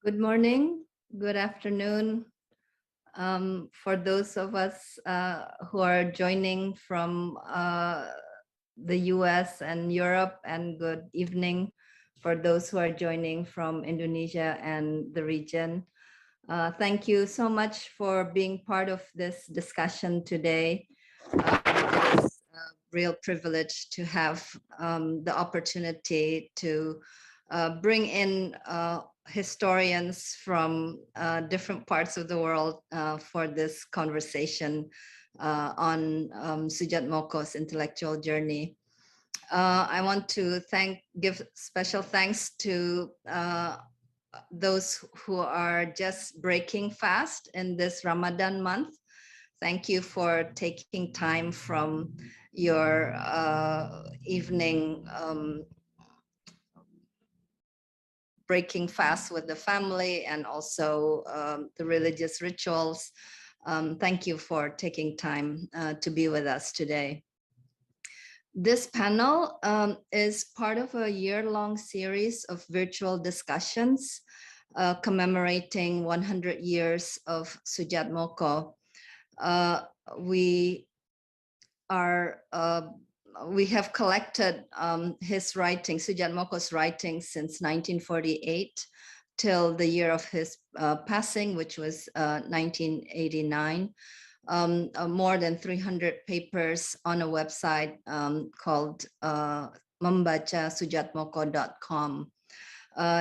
Good morning, good afternoon. For those of us who are joining from the US and Europe, and good evening for those who are joining from Indonesia and the region. Thank you so much for being part of this discussion today. It is a real privilege to have the opportunity to bring in historians from different parts of the world for this conversation on Soedjatmoko's intellectual journey. I want to give special thanks to those who are just breaking fast in this Ramadan month. Thank you for taking time from your evening breaking fast with the family and also the religious rituals. Thank you for taking time to be with us today. This panel is part of a year-long series of virtual discussions commemorating 100 years of Soedjatmoko. We have collected his writings, Soedjatmoko's writings, since 1948 till the year of his passing, which was 1989. More than 300 papers on a website called membacasoedjatmoko.com.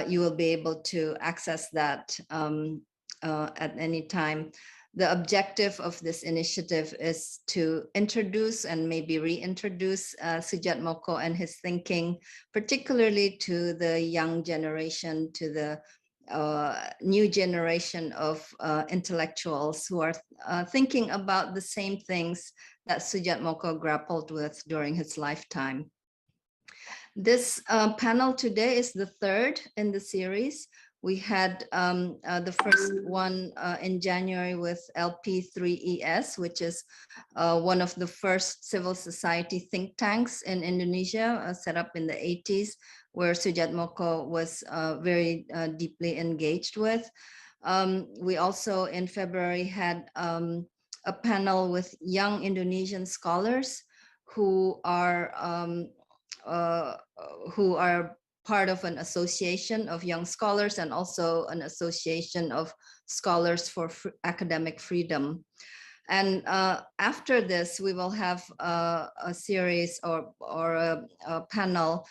You will be able to access that at any time. The objective of this initiative is to introduce and maybe reintroduce Soedjatmoko and his thinking, particularly to the young generation, to the new generation of intellectuals who are thinking about the same things that Soedjatmoko grappled with during his lifetime. This panel today is the third in the series. We had the first one in January with LP3ES, which is one of the first civil society think tanks in Indonesia, set up in the 80s, where Soedjatmoko was very deeply engaged with. We also in February had a panel with young Indonesian scholars who are part of an association of young scholars and also an association of scholars for academic freedom. And after this, we will have a series or a panel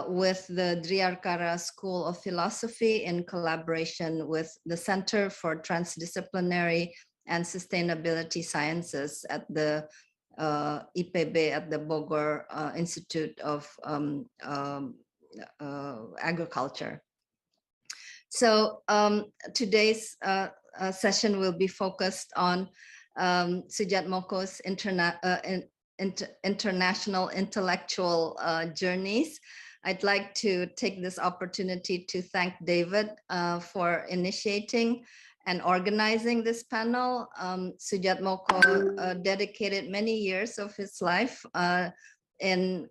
with the Driarkara School of Philosophy in collaboration with the Center for Transdisciplinary and Sustainability Sciences at the IPB, at the Bogor Institute of Agriculture. So today's session will be focused on Soedjatmoko's international intellectual journeys. I'd like to take this opportunity to thank David for initiating and organizing this panel. Soedjatmoko dedicated many years of his life in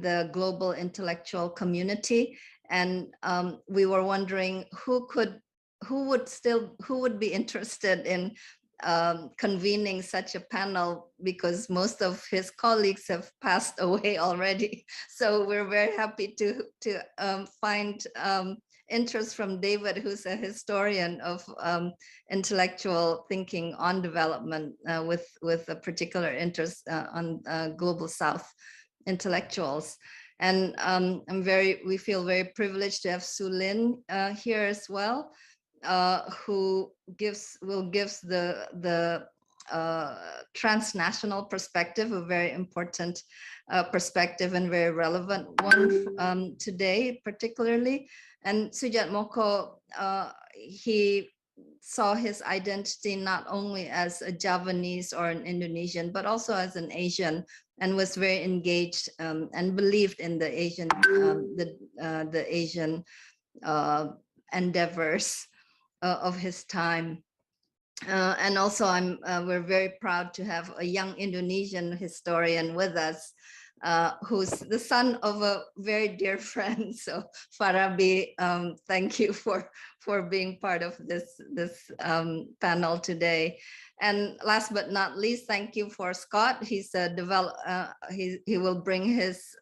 the global intellectual community, and we were wondering who would be interested in convening such a panel, because most of his colleagues have passed away already. So we're very happy to find interest from David, who's a historian of intellectual thinking on development with a particular interest on Global South intellectuals. And we feel very privileged to have Lin here as well, who will give the transnational perspective, a very important perspective and very relevant one today particularly. And Soedjatmoko, he saw his identity not only as a Javanese or an Indonesian, but also as an Asian, and was very engaged and believed in the Asian endeavors of his time. And also we're very proud to have a young Indonesian historian with us, who's the son of a very dear friend. So Farabi, thank you for being part of this panel today. And last but not least, thank you for Scott. He's a he will bring his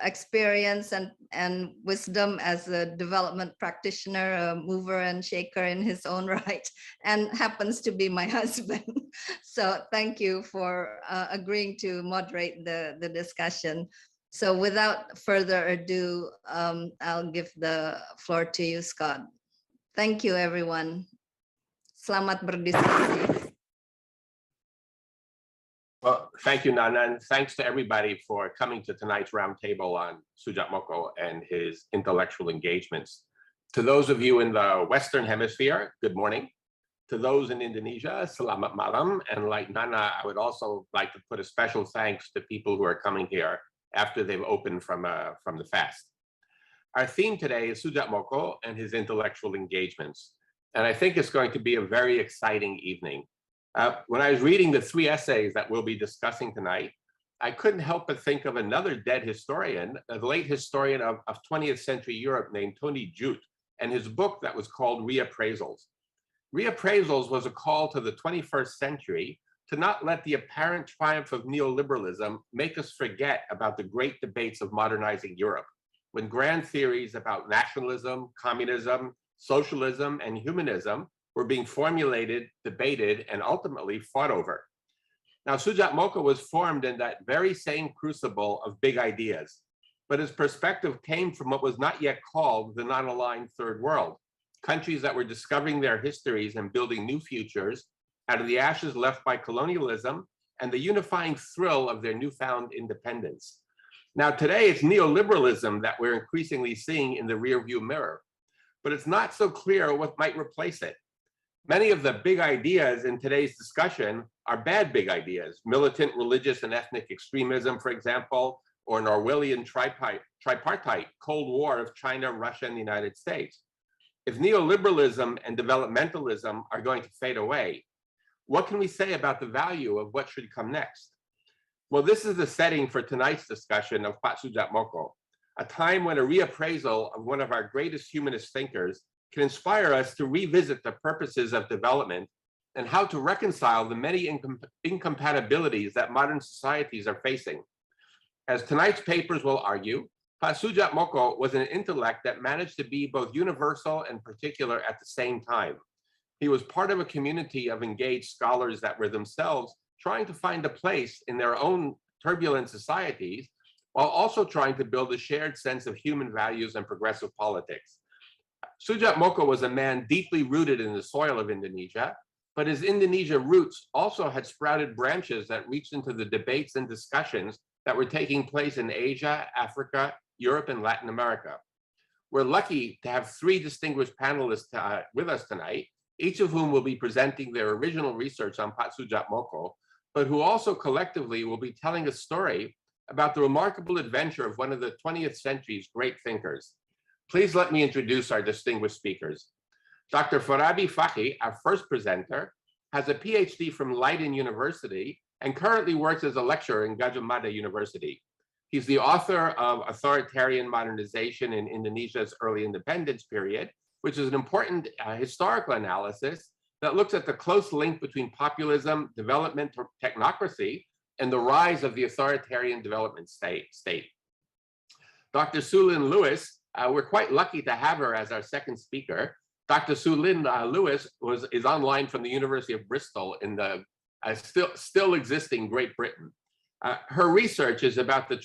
experience and wisdom as a development practitioner, a mover and shaker in his own right, and happens to be my husband. So thank you for agreeing to moderate the discussion. So without further ado, I'll give the floor to you, Scott. Thank you, everyone. Selamat berdiskusi. Well, thank you, Nana, and thanks to everybody for coming to tonight's roundtable on Soedjatmoko and his intellectual engagements. To those of you in the Western Hemisphere, good morning. To those in Indonesia, selamat malam. And like Nana, I would also like to put a special thanks to people who are coming here after they've opened from the fast. Our theme today is Soedjatmoko and his intellectual engagements. And I think it's going to be a very exciting evening. When I was reading the 3 essays that we'll be discussing tonight, I couldn't help but think of another dead historian, the late historian of 20th century Europe named Tony Judt, and his book that was called Reappraisals. Reappraisals was a call to the 21st century to not let the apparent triumph of neoliberalism make us forget about the great debates of modernizing Europe, when grand theories about nationalism, communism, socialism, and humanism were being formulated, debated, and ultimately fought over. Now, Soedjatmoko was formed in that very same crucible of big ideas, but his perspective came from what was not yet called the non-aligned third world, countries that were discovering their histories and building new futures out of the ashes left by colonialism and the unifying thrill of their newfound independence. Now, today it's neoliberalism that we're increasingly seeing in the rearview mirror, but it's not so clear what might replace it. Many of the big ideas in today's discussion are bad big ideas, militant religious and ethnic extremism, for example, or an Orwellian tripartite Cold War of China, Russia, and the United States. If neoliberalism and developmentalism are going to fade away, what can we say about the value of what should come next? Well, this is the setting for tonight's discussion of Pak Soedjatmoko, a time when a reappraisal of one of our greatest humanist thinkers can inspire us to revisit the purposes of development and how to reconcile the many incompatibilities that modern societies are facing. As tonight's papers will argue, Pak Soedjatmoko was an intellect that managed to be both universal and particular at the same time. He was part of a community of engaged scholars that were themselves trying to find a place in their own turbulent societies, while also trying to build a shared sense of human values and progressive politics. Soedjatmoko was a man deeply rooted in the soil of Indonesia, but his Indonesia roots also had sprouted branches that reached into the debates and discussions that were taking place in Asia, Africa, Europe, and Latin America. We're lucky to have 3 distinguished panelists with us tonight, each of whom will be presenting their original research on Pak Soedjatmoko, but who also collectively will be telling a story about the remarkable adventure of one of the 20th century's great thinkers. Please let me introduce our distinguished speakers. Dr. Farabi Fakih, our first presenter, has a PhD from Leiden University and currently works as a lecturer in Gajah Mada University. He's the author of Authoritarian Modernization in Indonesia's Early Independence Period, which is an important historical analysis that looks at the close link between populism, development, technocracy, and the rise of the authoritarian development state. Dr. Lin Lewis, we're quite lucky to have her as our second speaker. Dr. Lin Lewis is online from the University of Bristol in the still existing Great Britain. Her research is about the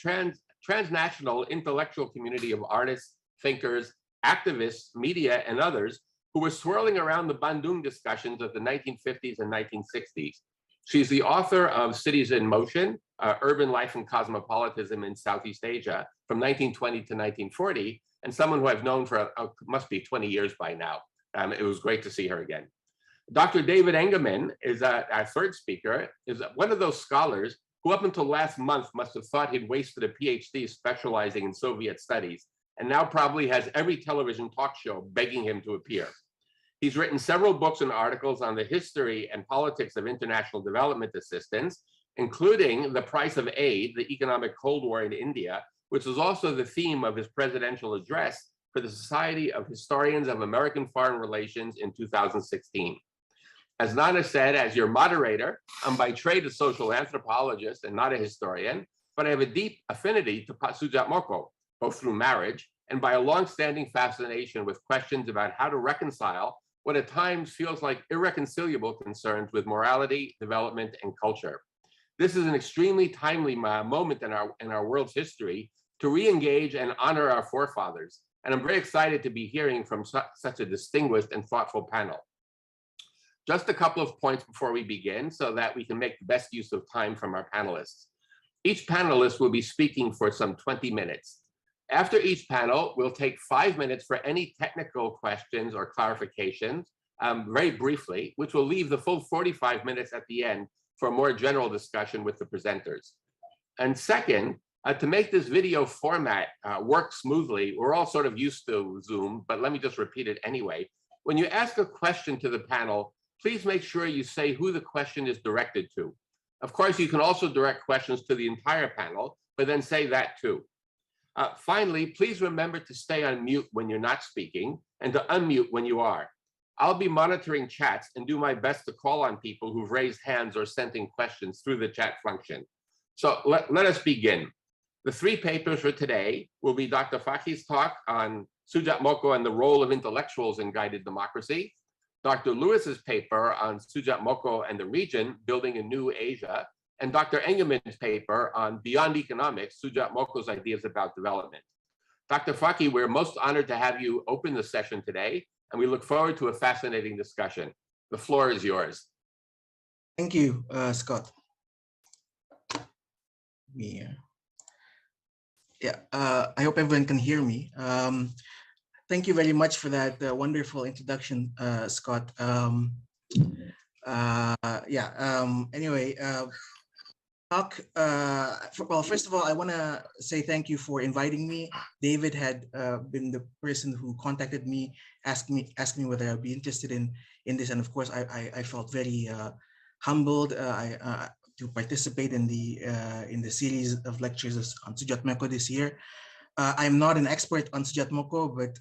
transnational intellectual community of artists, thinkers, activists, media, and others who were swirling around the Bandung discussions of the 1950s and 1960s. She's the author of Cities in Motion, Urban Life and Cosmopolitanism in Southeast Asia from 1920 to 1940, and someone who I've known for must be 20 years by now. It was great to see her again. Dr. David Engerman is our third speaker, is one of those scholars who up until last month must have thought he'd wasted a PhD specializing in Soviet studies, and now probably has every television talk show begging him to appear. He's written several books and articles on the history and politics of international development assistance, including the price of aid, the economic Cold War in India, which was also the theme of his presidential address for the Society of Historians of American Foreign Relations in 2016. As Nana said, as your moderator, I'm by trade a social anthropologist and not a historian, but I have a deep affinity to Soedjatmoko, both through marriage and by a long-standing fascination with questions about how to reconcile what at times feels like irreconcilable concerns with morality, development, and culture. This is an extremely timely moment in our world's history to re-engage and honor our forefathers. And I'm very excited to be hearing from such a distinguished and thoughtful panel. Just a couple of points before we begin so that we can make the best use of time from our panelists. Each panelist will be speaking for some 20 minutes. After each panel, we'll take 5 minutes for any technical questions or clarifications, very briefly, which will leave the full 45 minutes at the end for a more general discussion with the presenters. And second, to make this video format work smoothly, we're all sort of used to Zoom, but let me just repeat it anyway. When you ask a question to the panel, please make sure you say who the question is directed to. Of course, you can also direct questions to the entire panel, but then say that too. Finally, please remember to stay on mute when you're not speaking and to unmute when you are. I'll be monitoring chats and do my best to call on people who've raised hands or sent in questions through the chat function. So let us begin. The 3 papers for today will be Dr. Fakih's talk on Soedjatmoko and the role of intellectuals in guided democracy, Dr. Lewis's paper on Soedjatmoko and the region, building a new Asia, and Dr. Engerman's paper on Beyond Economics, Soedjatmoko's ideas about development. Dr. Fakih, we're most honored to have you open the session today, and we look forward to a fascinating discussion. The floor is yours. Thank you, Scott. I hope everyone can hear me. Thank you very much for that wonderful introduction, Scott. Anyway, well, first of all, I want to say thank you for inviting me. David had been the person who contacted me, asked me whether I'd be interested in this, and of course, I felt very humbled to participate in the series of lectures on Soedjatmoko this year. I'm not an expert on Soedjatmoko, but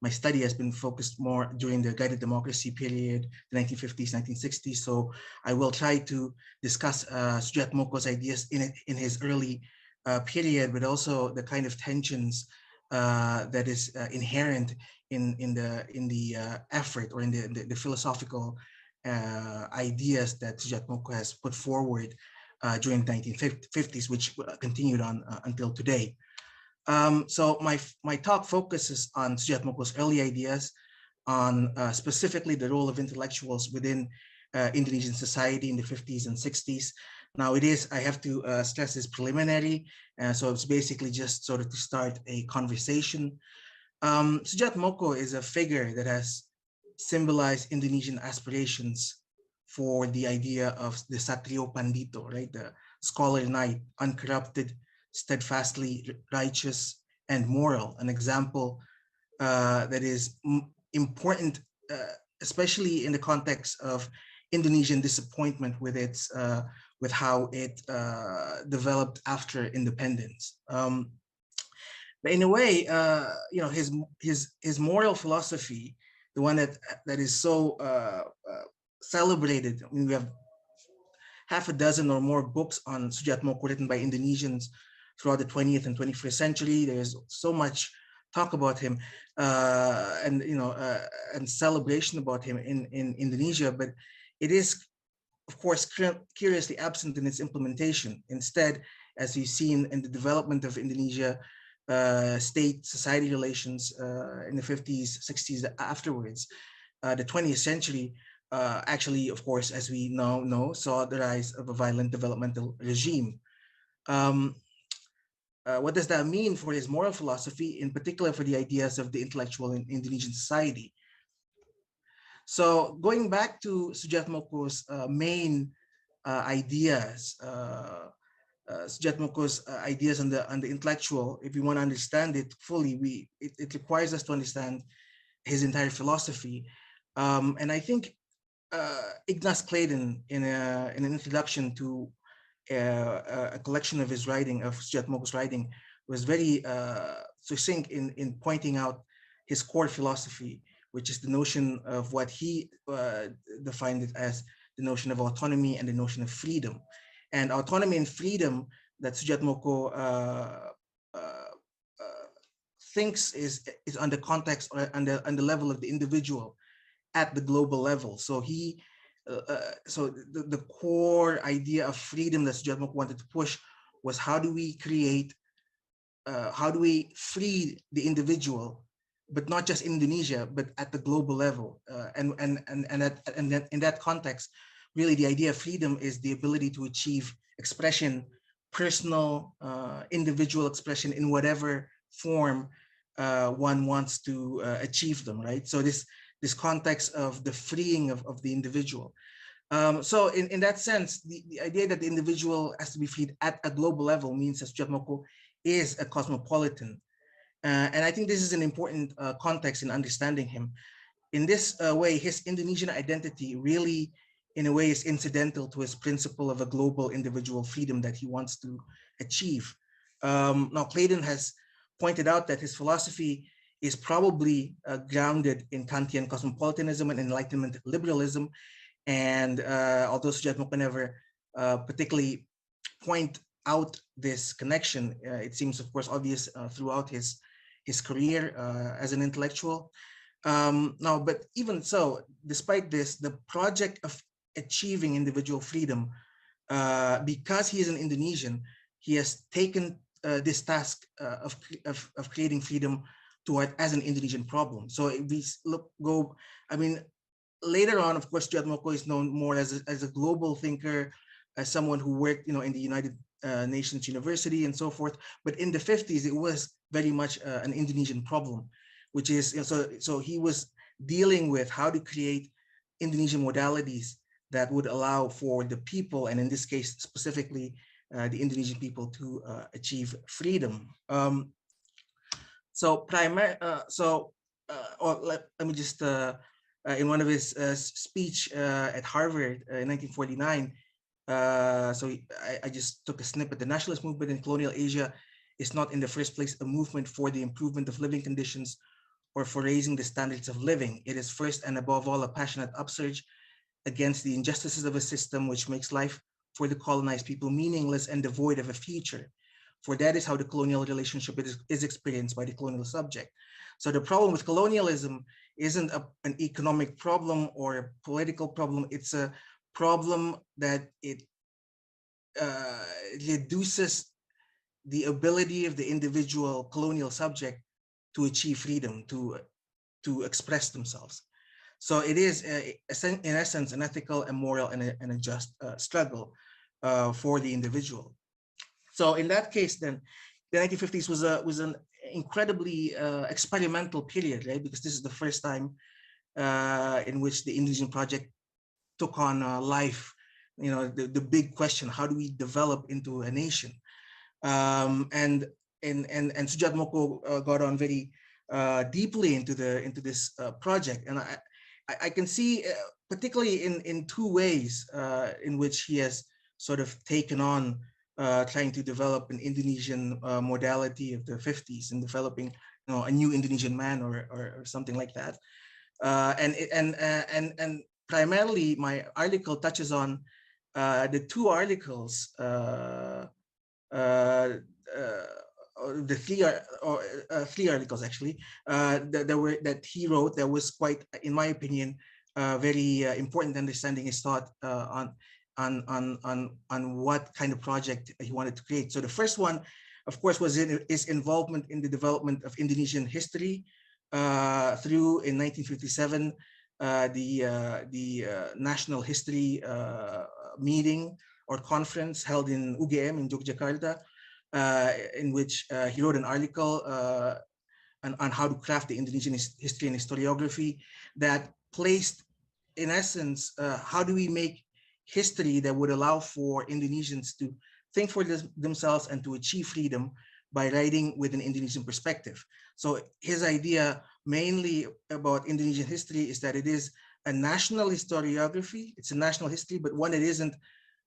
my study has been focused more during the guided democracy period, the 1950s, 1960s. So I will try to discuss Soedjatmoko's ideas in his early period, but also the kind of tensions that is inherent in the effort or in the philosophical ideas that Soedjatmoko has put forward during the 1950s, which continued on until today. So my talk focuses on Soedjatmoko's early ideas, on specifically the role of intellectuals within Indonesian society in the 50s and 60s. Now I have to stress this preliminary, so it's basically just sort of to start a conversation. Soedjatmoko is a figure that has symbolized Indonesian aspirations for the idea of the Satrio Pandito, right? The scholar knight, uncorrupted, steadfastly righteous and moral, an example that is important, especially in the context of Indonesian disappointment with its with how it developed after independence. But in a way, you know, his moral philosophy, the one that is so celebrated. I mean, we have half a dozen or more books on Soedjatmoko written by Indonesians throughout the 20th and 21st century. There's so much talk about him and celebration about him in Indonesia, but it is, of course, curiously absent in its implementation. Instead, as we've seen in the development of Indonesia, state-society relations in the 50s, 60s, afterwards, the 20th century actually, of course, as we now know, saw the rise of a violent developmental regime. What does that mean for his moral philosophy, in particular for the ideas of the intellectual in Indonesian society? So going back to Soedjatmoko's main ideas, Soedjatmoko's ideas on the intellectual, if we want to understand it fully, it requires us to understand his entire philosophy. And I think Ignaz Claydon, in an introduction to a collection of his writing, of Soedjatmoko's writing, was very succinct in pointing out his core philosophy, which is the notion of what he defined it as the notion of autonomy and the notion of freedom. And autonomy and freedom that Soedjatmoko thinks is on the context or on the level of the individual at the global level. So he, the core idea of freedom that Soedjatmoko wanted to push was how do we create, how do we free the individual, but not just Indonesia, but at the global level. And in that context, really the idea of freedom is the ability to achieve expression, personal, individual expression in whatever form one wants to achieve them, right? So this context of the freeing of the individual. So in that sense, the idea that the individual has to be freed at a global level means that Soedjatmoko is a cosmopolitan. And I think this is an important context in understanding him. In this way, his Indonesian identity really, in a way, is incidental to his principle of a global individual freedom that he wants to achieve. Now, Claydon has pointed out that his philosophy is probably grounded in Kantian cosmopolitanism and Enlightenment liberalism. And although Soedjatmoko never particularly point out this connection, it seems, of course, obvious throughout his career as an intellectual. Now, but even so, despite this, the project of achieving individual freedom, because he is an Indonesian, he has taken this task of creating freedom as an Indonesian problem. So if we I mean, later on, of course, Soedjatmoko is known more as a global thinker, as someone who worked, in the United Nations University and so forth. But in the 50s, it was very much an Indonesian problem, which is, so he was dealing with how to create Indonesian modalities that would allow for the people, and in this case specifically, the Indonesian people to achieve freedom. Let me just, in one of his speech at Harvard in 1949, I just took a snippet. The nationalist movement in colonial Asia is not in the first place a movement for the improvement of living conditions or for raising the standards of living. It is first and above all a passionate upsurge against the injustices of a system which makes life for the colonized people meaningless and devoid of a future. For that is how the colonial relationship is experienced by the colonial subject. So the problem with colonialism isn't an economic problem or a political problem. It's a problem that it reduces the ability of the individual colonial subject to achieve freedom, to express themselves. So it is, in essence, an ethical, and moral, and a just struggle for the individual. So in that case, then, the 1950s was an incredibly experimental period, right? Because this is the first time in which the Indonesian project took on life. The big question: how do we develop into a nation? And Soedjatmoko got on very deeply into this project, and I can see, particularly in two ways in which he has sort of taken on trying to develop an Indonesian modality of the 50s and developing, a new Indonesian man or something like that. And primarily, my article touches on the two articles, the three articles actually that he wrote that was quite, in my opinion, very important understanding his thought on what kind of project he wanted to create. So the first one, of course, was his involvement in the development of Indonesian history through, in 1957, the National History meeting or conference held in UGM in Yogyakarta, in which he wrote an article on how to craft the Indonesian history and historiography that placed, in essence, how do we make history that would allow for Indonesians to think for themselves and to achieve freedom by writing with an Indonesian perspective. So his idea mainly about Indonesian history is that it is a national historiography. It's a national history, but one that isn't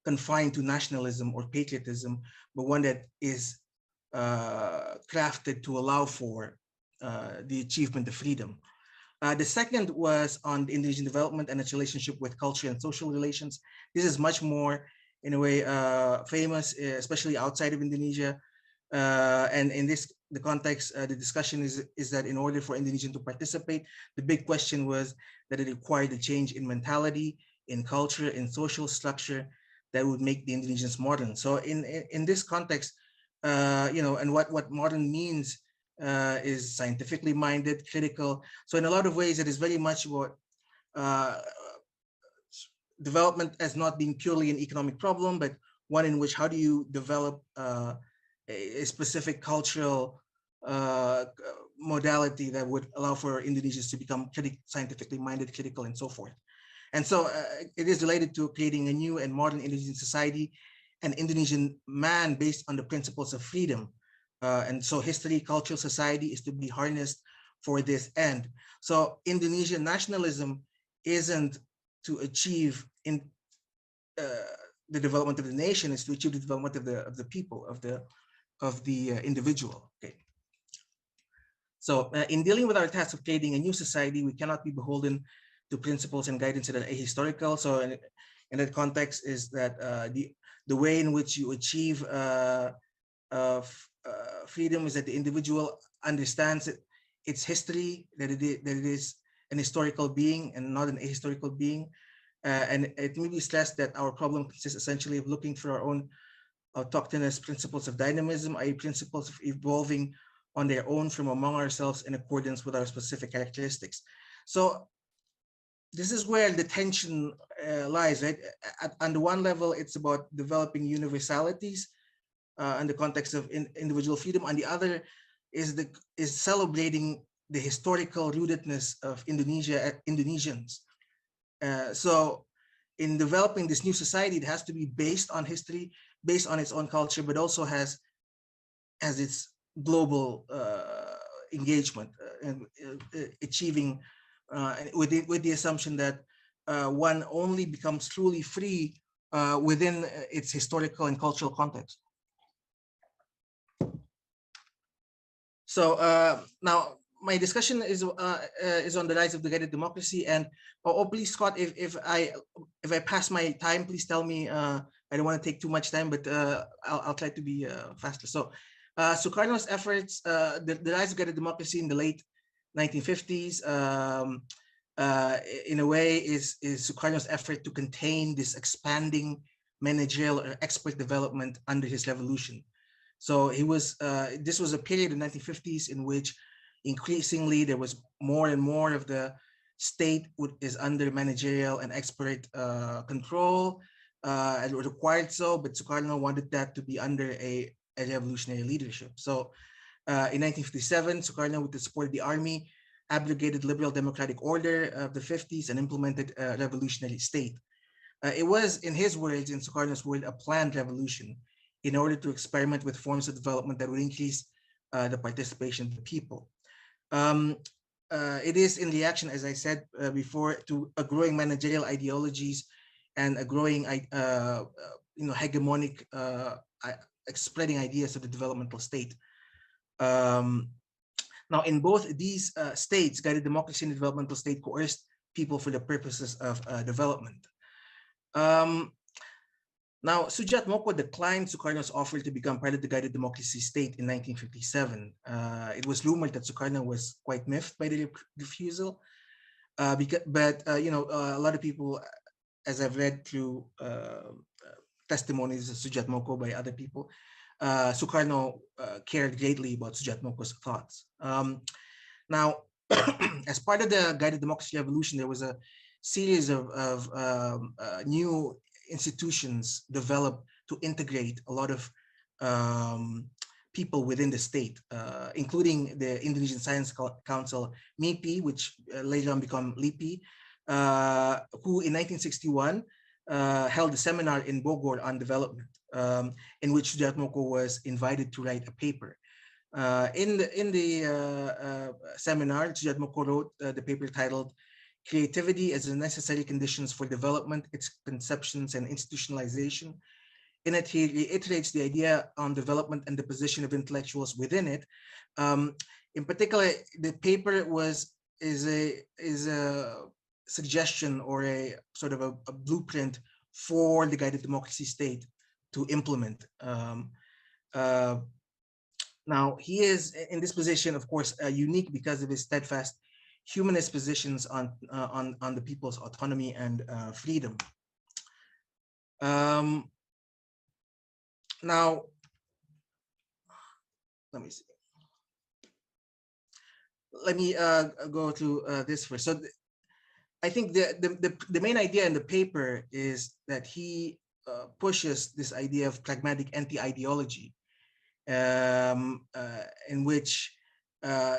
confined to nationalism or patriotism, but one that is crafted to allow for the achievement of freedom. The second was on the Indonesian development and its relationship with culture and social relations. This is much more, in a way, famous, especially outside of Indonesia. And in the context, the discussion is that in order for Indonesians to participate, the big question was that it required a change in mentality, in culture, in social structure that would make the Indonesians modern. So in this context, and what modern means is scientifically minded, critical. So in a lot of ways, it is very much about development as not being purely an economic problem, but one in which how do you develop a specific cultural modality that would allow for Indonesians to become scientifically minded, critical, and so forth. And so it is related to creating a new and modern Indonesian society, an Indonesian man based on the principles of freedom. And so history, culture, society is to be harnessed for this end. So Indonesian nationalism isn't to achieve the development of the nation, is to achieve the development of the people, of the individual. Okay. So in dealing with our task of creating a new society, we cannot be beholden to principles and guidance that are ahistorical. So in that context is that the way in which you achieve freedom is that the individual understands its history, that it is an historical being and not an ahistorical being. And it may be stressed that our problem consists essentially of looking for our own autochthonous principles of dynamism, i.e. principles of evolving on their own from among ourselves in accordance with our specific characteristics. So this is where the tension lies, right? On the one level, it's about developing universalities in the context of individual freedom. On the other is celebrating the historical rootedness of Indonesians. So in developing this new society, it has to be based on history, based on its own culture, but also has its global engagement and achieving with the assumption that one only becomes truly free within its historical and cultural context. So now my discussion is on the rise of the guided democracy. And please, Scott, if I pass my time, please tell me. I don't want to take too much time, but I'll try to be faster. So Sukarno's efforts, the rise of guided democracy in the late 1950s, in a way, is Sukarno's effort to contain this expanding managerial or expert development under his revolution. So he was. This was a period in the 1950s in which increasingly there was more and more of the state is under managerial and expert control, and required so. But Sukarno wanted that to be under a revolutionary leadership. So in 1957, Sukarno, with the support of the army, abrogated liberal democratic order of the 50s and implemented a revolutionary state. It was, in his words, in Sukarno's word, a planned revolution in order to experiment with forms of development that would increase the participation of the people. It is in reaction, as I said before, to a growing managerial ideologies and a growing, hegemonic spreading ideas of the developmental state. Now, in both these states, guided democracy and the developmental state coerced people for the purposes of development. Now, Soedjatmoko declined Sukarno's offer to become part of the guided democracy state in 1957. It was rumored that Sukarno was quite miffed by the refusal, but a lot of people, as I've read through testimonies of Soedjatmoko by other people, Sukarno cared greatly about Soedjatmoko's thoughts. Now, as part of the guided democracy revolution, there was a series of new institutions developed to integrate a lot of people within the state, including the Indonesian Science Council, MIPI, which later on became LIPI, who in 1961 held a seminar in Bogor on development, in which Soedjatmoko was invited to write a paper. In the seminar, Soedjatmoko wrote the paper titled creativity as a necessary conditions for development, its conceptions and institutionalization. In it, he reiterates the idea on development and the position of intellectuals within it. In particular, the paper is a suggestion or a sort of a blueprint for the guided democracy state to implement. Now, he is in this position, of course, unique because of his steadfast humanist positions on the people's autonomy and freedom. Now, let me see. Let me go to this first. So I think the main idea in the paper is that he pushes this idea of pragmatic anti-ideology, in which,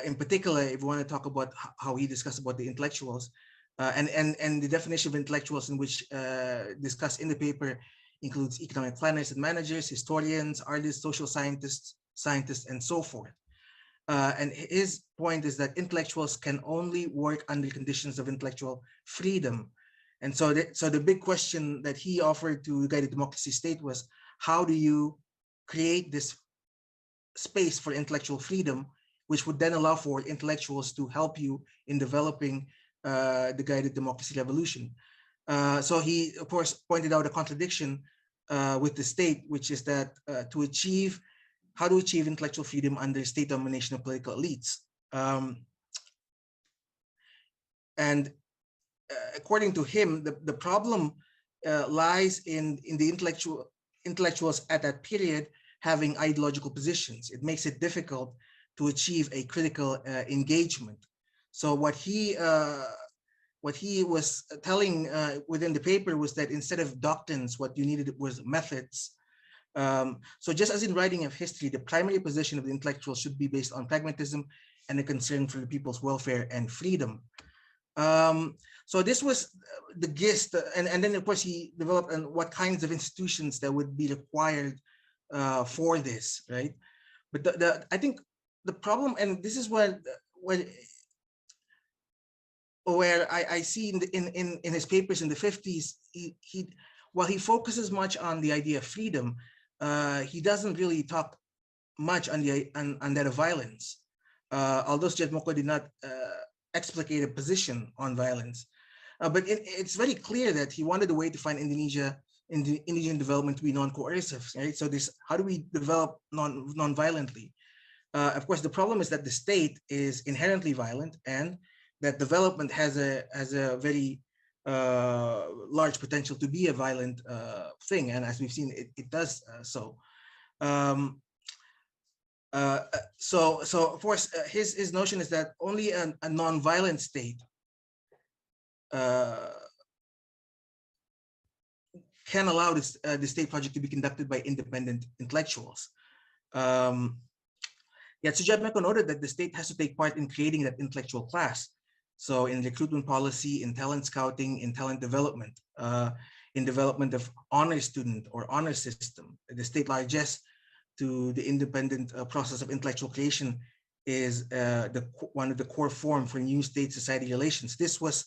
in particular, if you want to talk about how he discussed about the intellectuals, and the definition of intellectuals in which discussed in the paper includes economic planners and managers, historians, artists, social scientists, and so forth. And his point is that intellectuals can only work under conditions of intellectual freedom. And so the big question that he offered to guided democracy state was, how do you create this space for intellectual freedom, which would then allow for intellectuals to help you in developing the guided democracy revolution. So he, of course, pointed out a contradiction with the state, which is that how to achieve intellectual freedom under state domination of political elites. And according to him, the problem lies in the intellectuals at that period having ideological positions. It makes it difficult to achieve a critical engagement. So what he was telling within the paper was that instead of doctrines, what you needed was methods. So just as in writing of history, the primary position of the intellectual should be based on pragmatism and a concern for the people's welfare and freedom. So this was the gist, and then of course he developed on what kinds of institutions that would be required for this, right? But I think the problem, and this is where I see in his papers in the 50s, while he focuses much on the idea of freedom, he doesn't really talk much on that of violence. Although Soedjatmoko did not explicate a position on violence, but it's very clear that he wanted a way to find Indonesian development to be non-coercive, right? So this, how do we develop non-violently? Of course, the problem is that the state is inherently violent, and that development has a very large potential to be a violent thing, and as we've seen, it does so. So of course, his notion is that only a non-violent state can allow the state project to be conducted by independent intellectuals. Yet Soedjatmoko noted that the state has to take part in creating that intellectual class. So in recruitment policy, in talent scouting, in talent development, in development of honor student or honor system, the state largesse to the independent process of intellectual creation is one of the core form for new state-society relations. This was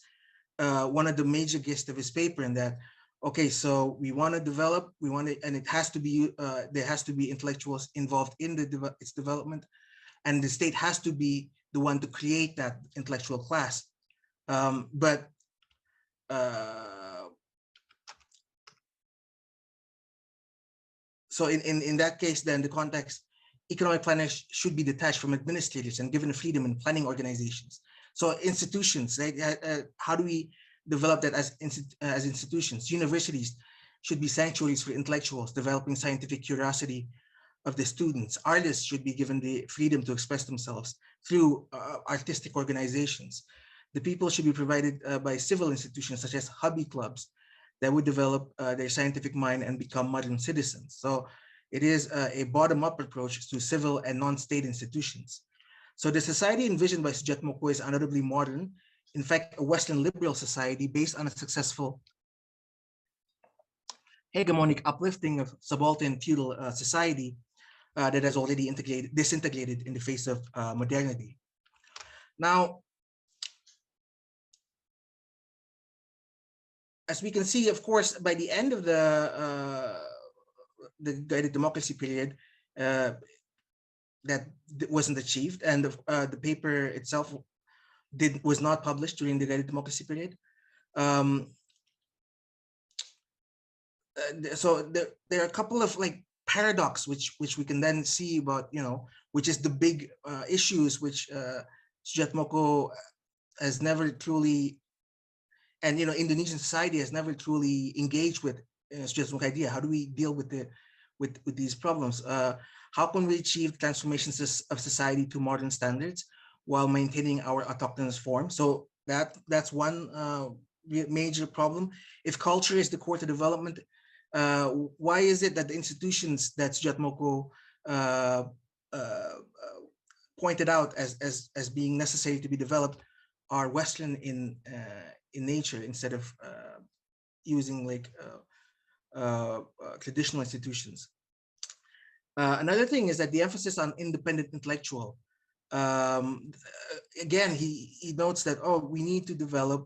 one of the major gists of his paper, in that, okay, so we want to develop, and it has to be, there has to be intellectuals involved in its development, and the state has to be the one to create that intellectual class. So in that case, then the context, economic planners should be detached from administrators and given freedom in planning organizations. So institutions, right? How do we develop that as institutions? Universities should be sanctuaries for intellectuals, developing scientific curiosity of the students. Artists should be given the freedom to express themselves through artistic organizations. The people should be provided by civil institutions such as hobby clubs that would develop their scientific mind and become modern citizens. So it is a bottom-up approach to civil and non-state institutions. So the society envisioned by Soedjatmoko is undoubtedly modern, in fact, a Western liberal society based on a successful hegemonic uplifting of subaltern feudal society that has already disintegrated in the face of modernity. Now, as we can see, of course, by the end of the guided democracy period, that wasn't achieved, and the paper itself was not published during the guided democracy period. So there are a couple of like paradox which we can then see about, which is the big issues which Soedjatmoko has never truly, and Indonesian society has never truly engaged with Soedjatmoko idea. How do we deal with these problems? How can we achieve transformations of society to modern standards while maintaining our autochthonous form? So that's one major problem. If culture is the core to development, why is it that the institutions that Soedjatmoko pointed out as being necessary to be developed are Western in nature, instead of using like traditional institutions? Another thing is that the emphasis on independent intellectual. Again, he notes that, we need to develop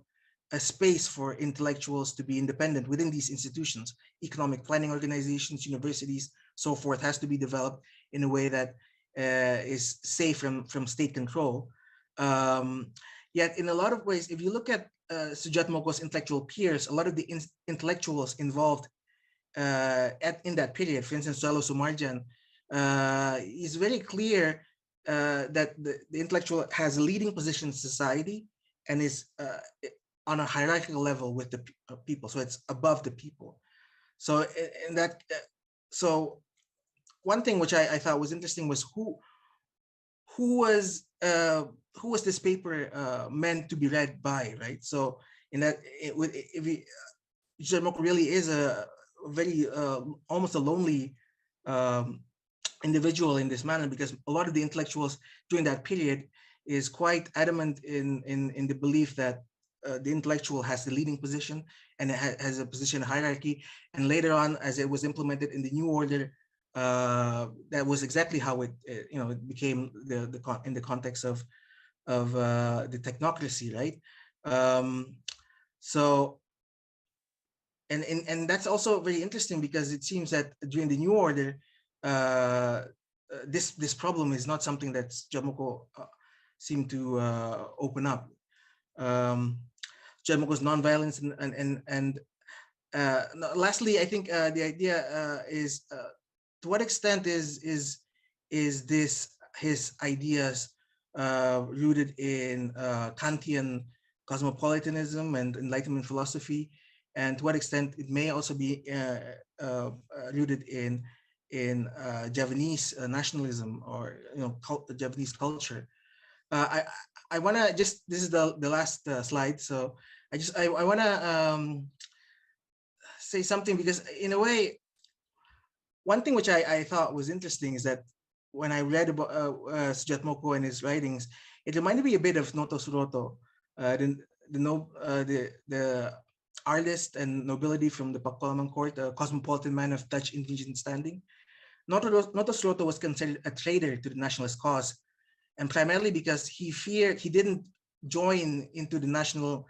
a space for intellectuals to be independent within these institutions. Economic planning organizations, universities, so forth, has to be developed in a way that is safe from state control. Yet in a lot of ways, if you look at Soedjatmoko's intellectual peers, a lot of the intellectuals involved in that period, for instance, Jalo Sumarjan, is very clear that the intellectual has a leading position in society and is on a hierarchical level with the people, so it's above the people. So in that, so one thing which I thought was interesting was who was this paper meant to be read by, right? So in that, Soedjatmoko really is a very almost a lonely individual in this manner, because a lot of the intellectuals during that period is quite adamant in the belief that the intellectual has the leading position and it has a position hierarchy. And later on, as it was implemented in the new order, that was exactly how it became in the context of the technocracy, right? So and that's also very interesting, because it seems that during the new order, this problem is not something that Soedjatmoko seemed to open up. Soedjatmoko's nonviolence and lastly, I think the idea is to what extent is this his ideas rooted in Kantian cosmopolitanism and Enlightenment philosophy, and to what extent it may also be rooted in Javanese nationalism, or Javanese culture. I want to just, this is the last slide, so I want to say something, because in a way, one thing which I thought was interesting is that when I read about Soedjatmoko and his writings, it reminded me a bit of Noto Suroto, the artist and nobility from the Pakualaman court, a cosmopolitan man of Dutch Indonesian standing. Noto Suroto was considered a traitor to the nationalist cause, and primarily because he didn't join into the national,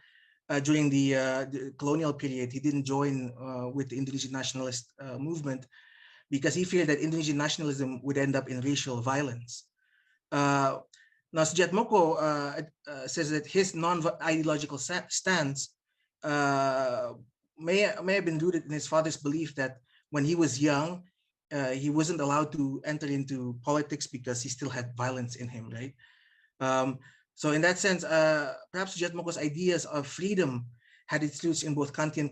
during the colonial period, he didn't join with the Indonesian nationalist movement, because he feared that Indonesian nationalism would end up in racial violence. Now, Soedjatmoko says that his non-ideological stance may have been rooted in his father's belief that when he was young, he wasn't allowed to enter into politics because he still had violence in him, right? So in that sense, perhaps Soedjatmoko's ideas of freedom had its roots in both Kantian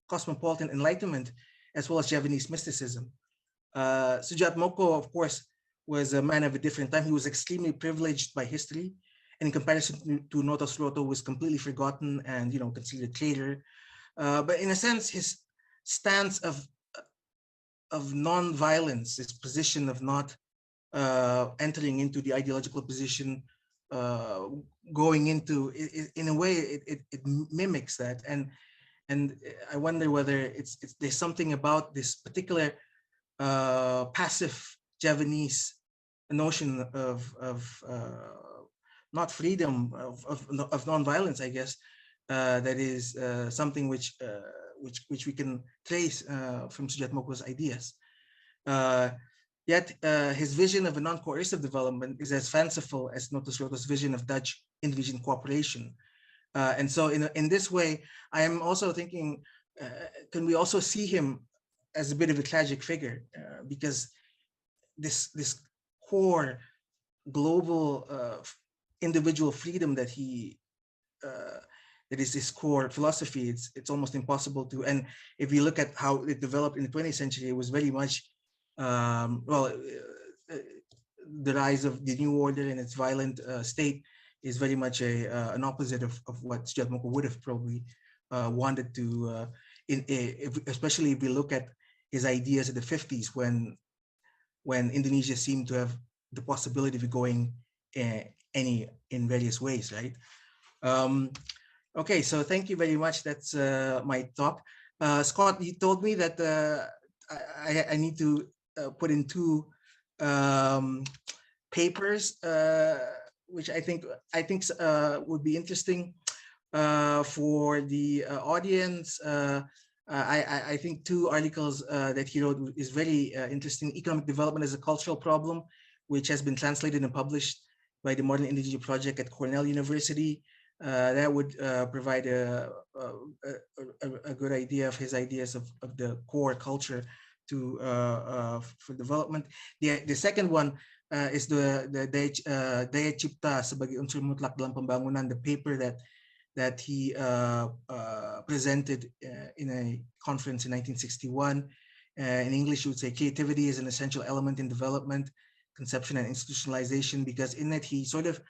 cosmopolitan enlightenment as well as Javanese mysticism. Soedjatmoko, of course, was a man of a different time. He was extremely privileged by history, and in comparison to Noto Suroto, was completely forgotten and considered a traitor. But in a sense, his stance of non-violence, his position of not entering into the ideological position, going into, in a way, it mimics that. And I wonder whether there's something about this particular passive Javanese notion of not freedom, of non-violence, I guess, that is something which we can trace from Soedjatmoko's ideas. Yet his vision of a non-coercive development is as fanciful as Notre-Sloto's vision of Dutch Indonesian cooperation. And so in this way, I am also thinking, can we also see him as a bit of a tragic figure? Because this core global individual freedom that that is his core philosophy, it's almost impossible to. And if you look at how it developed in the 20th century, it was very much the rise of the new order and its violent state is very much an opposite of what Soedjatmoko would have probably wanted to, especially if we look at his ideas in the 50s when Indonesia seemed to have the possibility of going in various ways, right? Okay, so thank you very much. That's my talk. Scott, you told me that I need to put in 2 papers, which I think would be interesting for the audience. I think 2 articles that he wrote is very interesting. Economic Development as a Cultural Problem, which has been translated and published by the Modern Indonesia Project at Cornell University. That would provide a good idea of his ideas of the core culture for development. The second one is the Daya Cipta sebagai unsur mutlak dalam pembangunan, the paper that he presented in a conference in 1961. In English, you would say creativity is an essential element in development, conception and institutionalization, because in it he sort of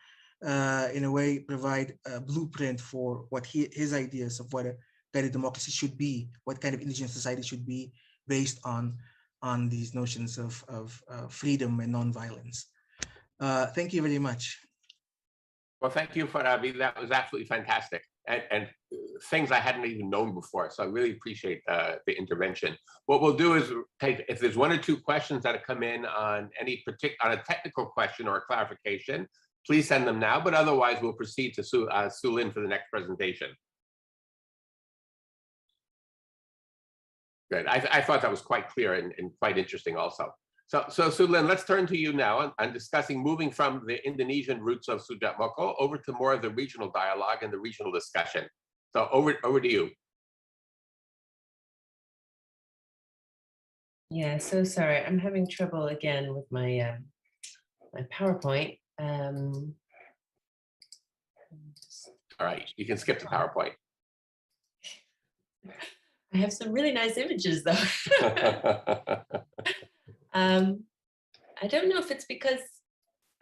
in a way provide a blueprint for what his ideas of what a kind of democracy should be, what kind of indigenous society should be based on these notions of freedom and nonviolence. Thank you very much. Well, thank you, Farabi. That was absolutely fantastic, and things I hadn't even known before. So I really appreciate the intervention. What we'll do is take, if there's 1 or 2 questions that have come in on on a technical question or a clarification, please send them now. But otherwise, we'll proceed to Su Lin for the next presentation. Good. I thought that was quite clear and quite interesting also. So Su Lin, let's turn to you now on discussing moving from the Indonesian roots of Soedjatmoko over to more of the regional dialogue and the regional discussion. So over to you. Yeah, so sorry, I'm having trouble again with my my PowerPoint. All right, you can skip the PowerPoint. I have some really nice images though. I don't know if it's because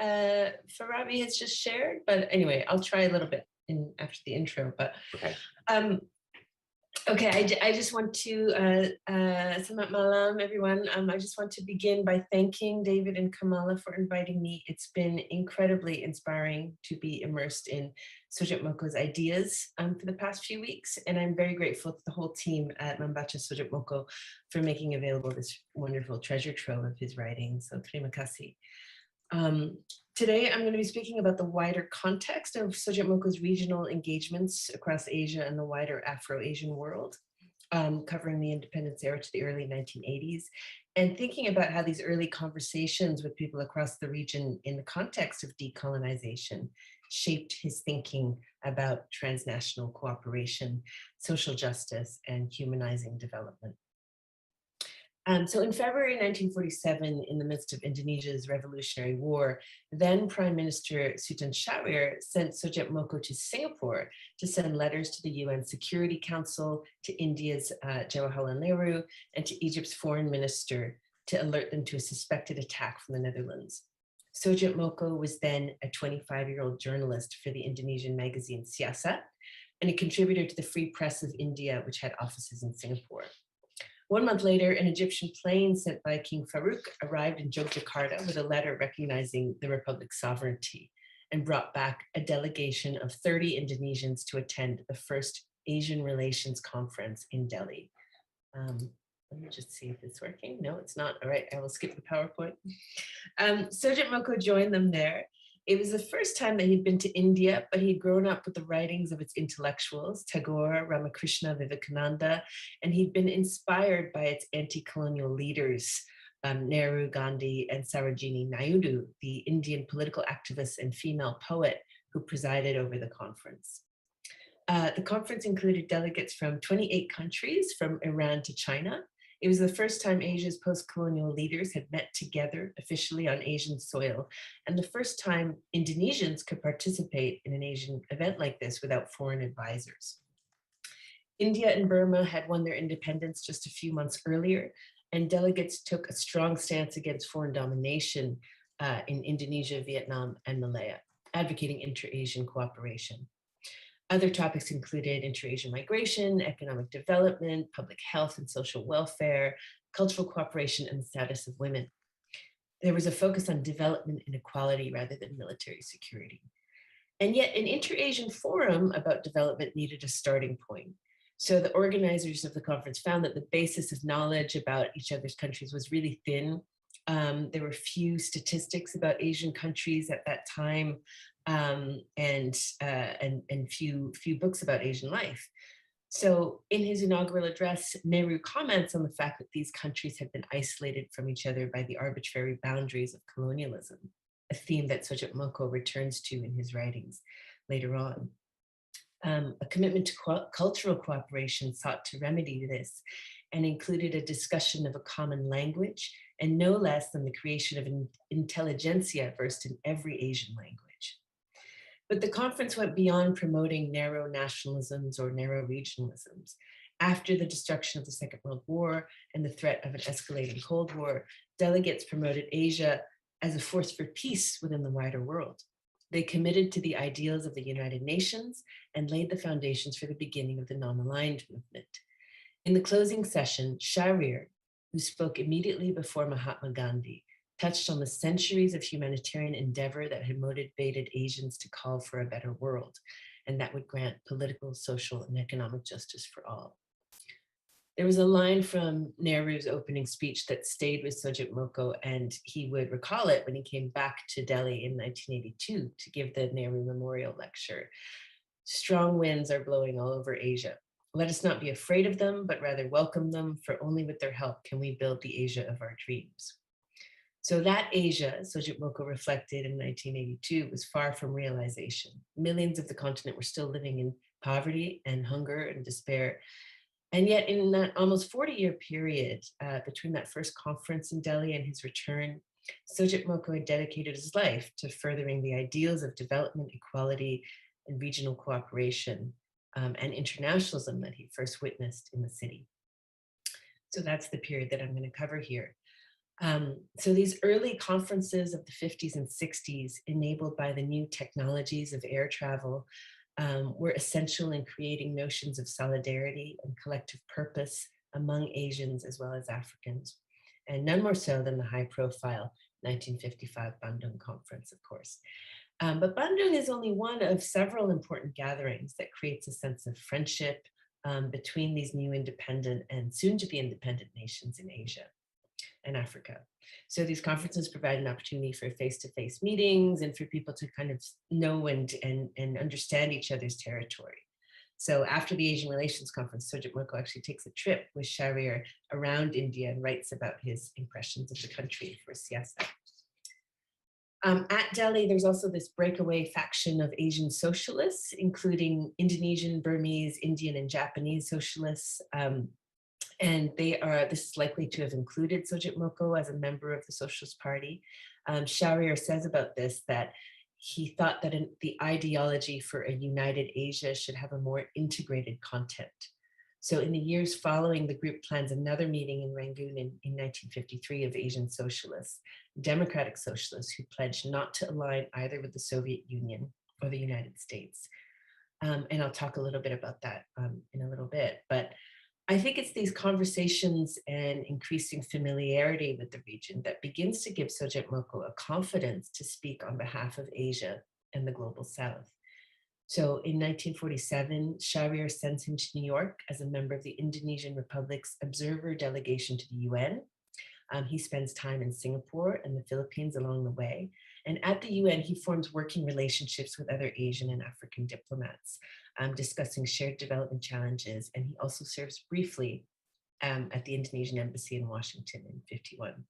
Farabi has just shared, but anyway, I'll try a little bit after the intro. But okay. Okay, I just want to, selamat malam, everyone. I just want to begin by thanking David and Kamala for inviting me. It's been incredibly inspiring to be immersed in Soedjatmoko's ideas for the past few weeks. And I'm very grateful to the whole team at Membaca Soedjatmoko for making available this wonderful treasure trove of his writing. So terima kasih. Today, I'm going to be speaking about the wider context of Soedjatmoko's regional engagements across Asia and the wider Afro-Asian world, covering the independence era to the early 1980s, and thinking about how these early conversations with people across the region in the context of decolonization shaped his thinking about transnational cooperation, social justice, and humanizing development. So in February 1947, in the midst of Indonesia's revolutionary war, then Prime Minister Sultan Syahrir sent Soedjatmoko to Singapore to send letters to the UN Security Council, to India's Jawaharlal Nehru, and to Egypt's foreign minister to alert them to a suspected attack from the Netherlands. Soedjatmoko was then a 25-year-old journalist for the Indonesian magazine Siasat, and a contributor to the Free Press of India, which had offices in Singapore. 1 month later, an Egyptian plane sent by King Farouk arrived in Yogyakarta with a letter recognizing the Republic's sovereignty and brought back a delegation of 30 Indonesians to attend the first Asian Relations Conference in Delhi. Let me just see if it's working. No, it's not. All right, I will skip the PowerPoint. Soedjatmoko joined them there, It was the first time that he'd been to India, but he'd grown up with the writings of its intellectuals, Tagore, Ramakrishna, Vivekananda, and he'd been inspired by its anti-colonial leaders, Nehru, Gandhi, and Sarojini Naidu, the Indian political activist and female poet who presided over the conference. The conference included delegates from 28 countries, from Iran to China. It was the first time Asia's post-colonial leaders had met together officially on Asian soil, and the first time Indonesians could participate in an Asian event like this without foreign advisors. India and Burma had won their independence just a few months earlier, and delegates took a strong stance against foreign domination in Indonesia, Vietnam, and Malaya, advocating inter-Asian cooperation. Other topics included inter-Asian migration, economic development, public health and social welfare, cultural cooperation, and the status of women. There was a focus on development and equality rather than military security. And yet an inter-Asian forum about development needed a starting point. So the organizers of the conference found that the basis of knowledge about each other's countries was really thin. There were few statistics about Asian countries at that time, and few books about Asian life. So in his inaugural address, Nehru comments on the fact that these countries had been isolated from each other by the arbitrary boundaries of colonialism, a theme that Soedjatmoko returns to in his writings later on. A commitment to cultural cooperation sought to remedy this and included a discussion of a common language, and no less than the creation of an intelligentsia versed in every Asian language. But the conference went beyond promoting narrow nationalisms or narrow regionalisms. After the destruction of the Second World War and the threat of an escalating Cold War, delegates promoted Asia as a force for peace within the wider world. They committed to the ideals of the United Nations and laid the foundations for the beginning of the non-aligned movement. In the closing session, Shahrir, who spoke immediately before Mahatma Gandhi, touched on the centuries of humanitarian endeavor that had motivated Asians to call for a better world, and that would grant political, social, and economic justice for all. There was a line from Nehru's opening speech that stayed with Soedjatmoko, and he would recall it when he came back to Delhi in 1982 to give the Nehru Memorial Lecture. "Strong winds are blowing all over Asia. Let us not be afraid of them, but rather welcome them, for only with their help can we build the Asia of our dreams." So that Asia, Soedjatmoko reflected in 1982, was far from realization. Millions of the continent were still living in poverty and hunger and despair. And yet in that almost 40-year period between that first conference in Delhi and his return, Soedjatmoko had dedicated his life to furthering the ideals of development, equality, and regional cooperation and internationalism that he first witnessed in the city. So that's the period that I'm going to cover here. So these early conferences of the 50s and 60s, enabled by the new technologies of air travel, were essential in creating notions of solidarity and collective purpose among Asians as well as Africans, and none more so than the high-profile 1955 Bandung Conference, of course. But Bandung is only one of several important gatherings that creates a sense of friendship between these new independent and soon-to-be independent nations in Asia and Africa. So these conferences provide an opportunity for face-to-face meetings and for people to kind of know and understand each other's territory. So after the Asian Relations Conference, Soedjatmoko actually takes a trip with Shahrir around India and writes about his impressions of the country for Siyasa. At Delhi, there's also this breakaway faction of Asian socialists, including Indonesian, Burmese, Indian, and Japanese socialists. And this is likely to have included Soedjatmoko as a member of the Socialist Party. Shahrir says about this that he thought that the ideology for a united Asia should have a more integrated content. So in the years following, the group plans another meeting in Rangoon in 1953 of Asian socialists, democratic socialists who pledged not to align either with the Soviet Union or the United States. And I'll talk a little bit about that in a little bit. But I think it's these conversations and increasing familiarity with the region that begins to give Soedjatmoko a confidence to speak on behalf of Asia and the global South. So in 1947, Shahrir sends him to New York as a member of the Indonesian Republic's observer delegation to the UN. He spends time in Singapore and the Philippines along the way. And at the UN, he forms working relationships with other Asian and African diplomats, discussing shared development challenges. And he also serves briefly at the Indonesian embassy in Washington in '51.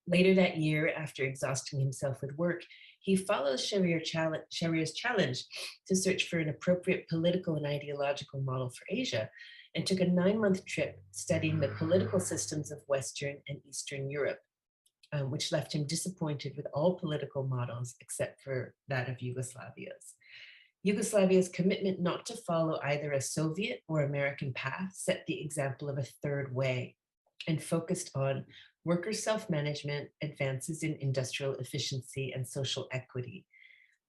Later that year, after exhausting himself with work, he follows Shariar's challenge to search for an appropriate political and ideological model for Asia, and took a 9-month trip studying the political systems of Western and Eastern Europe, which left him disappointed with all political models except for that of Yugoslavia's. Yugoslavia's commitment not to follow either a Soviet or American path set the example of a third way and focused on worker self-management, advances in industrial efficiency and social equity,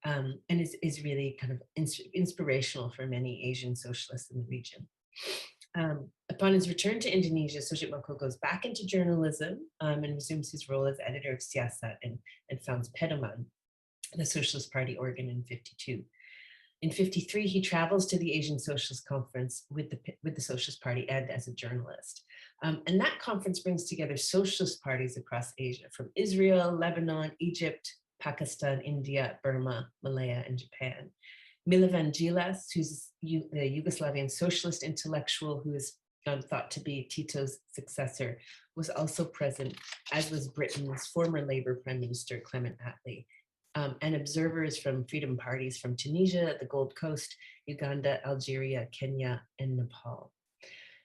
and is really kind of inspirational for many Asian socialists in the region. Upon his return to Indonesia, Soedjatmoko goes back into journalism and resumes his role as editor of Siasat and founds Pedoman, the Socialist Party organ, in '52. In '53, he travels to the Asian Socialist Conference with the Socialist Party and as a journalist. And that conference brings together socialist parties across Asia, from Israel, Lebanon, Egypt, Pakistan, India, Burma, Malaya, and Japan. Milovan Djilas, who's the Yugoslavian socialist intellectual who is thought to be Tito's successor, was also present, as was Britain's former Labour Prime Minister Clement Attlee. And observers from freedom parties from Tunisia, the Gold Coast, Uganda, Algeria, Kenya, and Nepal.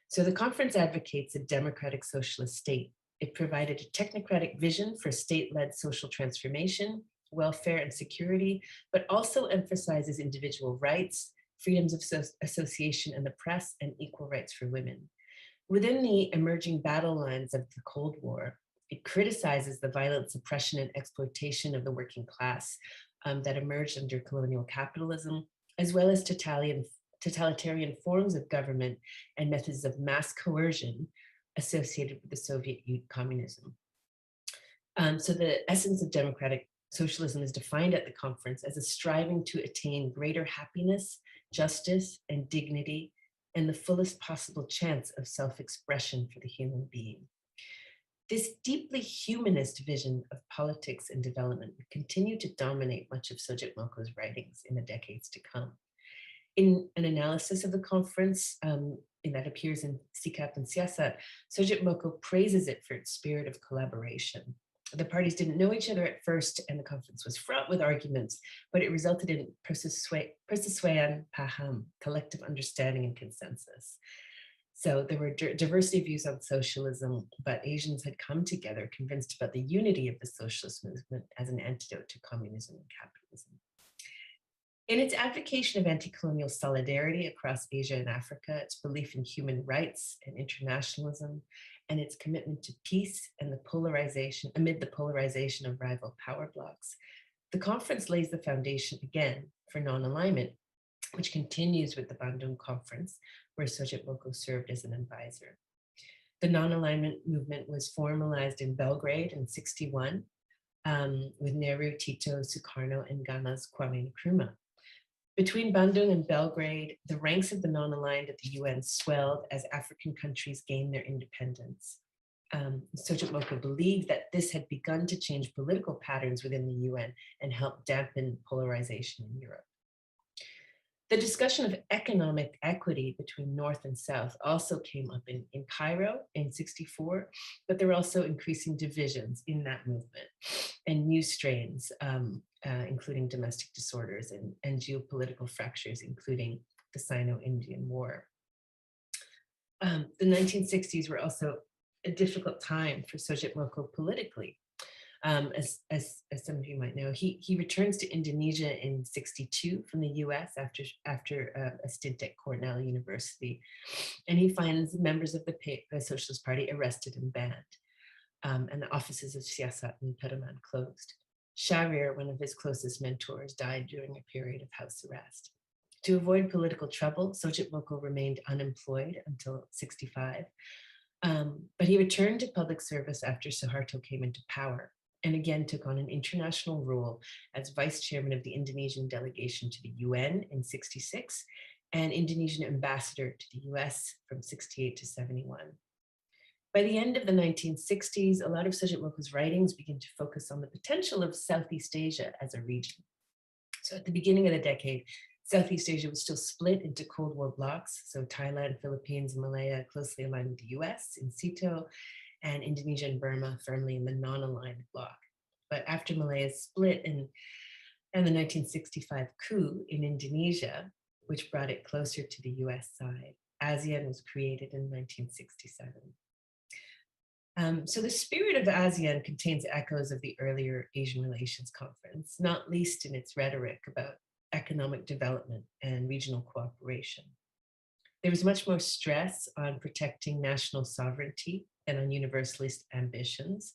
So the conference advocates a democratic socialist state. It provided a technocratic vision for state-led social transformation, welfare and security, but also emphasizes individual rights, freedoms of association and the press, and equal rights for women. Within the emerging battle lines of the Cold War, it criticizes the violent suppression and exploitation of the working class that emerged under colonial capitalism, as well as totalitarian forms of government and methods of mass coercion associated with the Soviet communism. So the essence of democratic socialism is defined at the conference as a striving to attain greater happiness, justice, and dignity, and the fullest possible chance of self-expression for the human being. This deeply humanist vision of politics and development would continue to dominate much of Soedjatmoko's writings in the decades to come. In an analysis of the conference that appears in Sikap and Siasat, Soedjatmoko praises it for its spirit of collaboration. The parties didn't know each other at first, and the conference was fraught with arguments, but it resulted in persesuaian paham, collective understanding and consensus. So there were diversity of views on socialism, but Asians had come together convinced about the unity of the socialist movement as an antidote to communism and capitalism. In its advocacy of anti-colonial solidarity across Asia and Africa, its belief in human rights and internationalism, and its commitment to peace and the polarization amid the polarization of rival power blocs, the conference lays the foundation again for non-alignment, which continues with the Bandung Conference, where Soedjatmoko served as an advisor. The non-alignment movement was formalized in Belgrade in '61 with Nehru, Tito, Sukarno, and Ghana's Kwame Nkrumah. Between Bandung and Belgrade, the ranks of the non-aligned at the UN swelled as African countries gained their independence. Soedjatmoko believed that this had begun to change political patterns within the UN and help dampen polarization in Europe. The discussion of economic equity between North and South also came up in Cairo in '64, but there were also increasing divisions in that movement and new strains, including domestic disorders and geopolitical fractures, including the Sino-Indian War. The 1960s were also a difficult time for Soedjatmoko politically. As some of you might know, he returns to Indonesia in '62 from the US after a stint at Cornell University, and he finds members of the Socialist Party arrested and banned, and the offices of Siasat and Pedoman closed. Shariar, one of his closest mentors, died during a period of house arrest. To avoid political trouble, Soedjatmoko remained unemployed until '65, but he returned to public service after Suharto came into power, and again took on an international role as vice chairman of the Indonesian delegation to the UN in '66 and Indonesian ambassador to the US from '68 to '71. By the end of the 1960s, a lot of Soedjatmoko's writings begin to focus on the potential of Southeast Asia as a region. So at the beginning of the decade, Southeast Asia was still split into Cold War blocs. So Thailand, Philippines, and Malaya closely aligned with the US in SITO, and Indonesia and Burma firmly in the non-aligned bloc. But after Malaya's split and the 1965 coup in Indonesia, which brought it closer to the US side, ASEAN was created in 1967. So the spirit of ASEAN contains echoes of the earlier Asian Relations Conference, not least in its rhetoric about economic development and regional cooperation. There was much more stress on protecting national sovereignty than on universalist ambitions.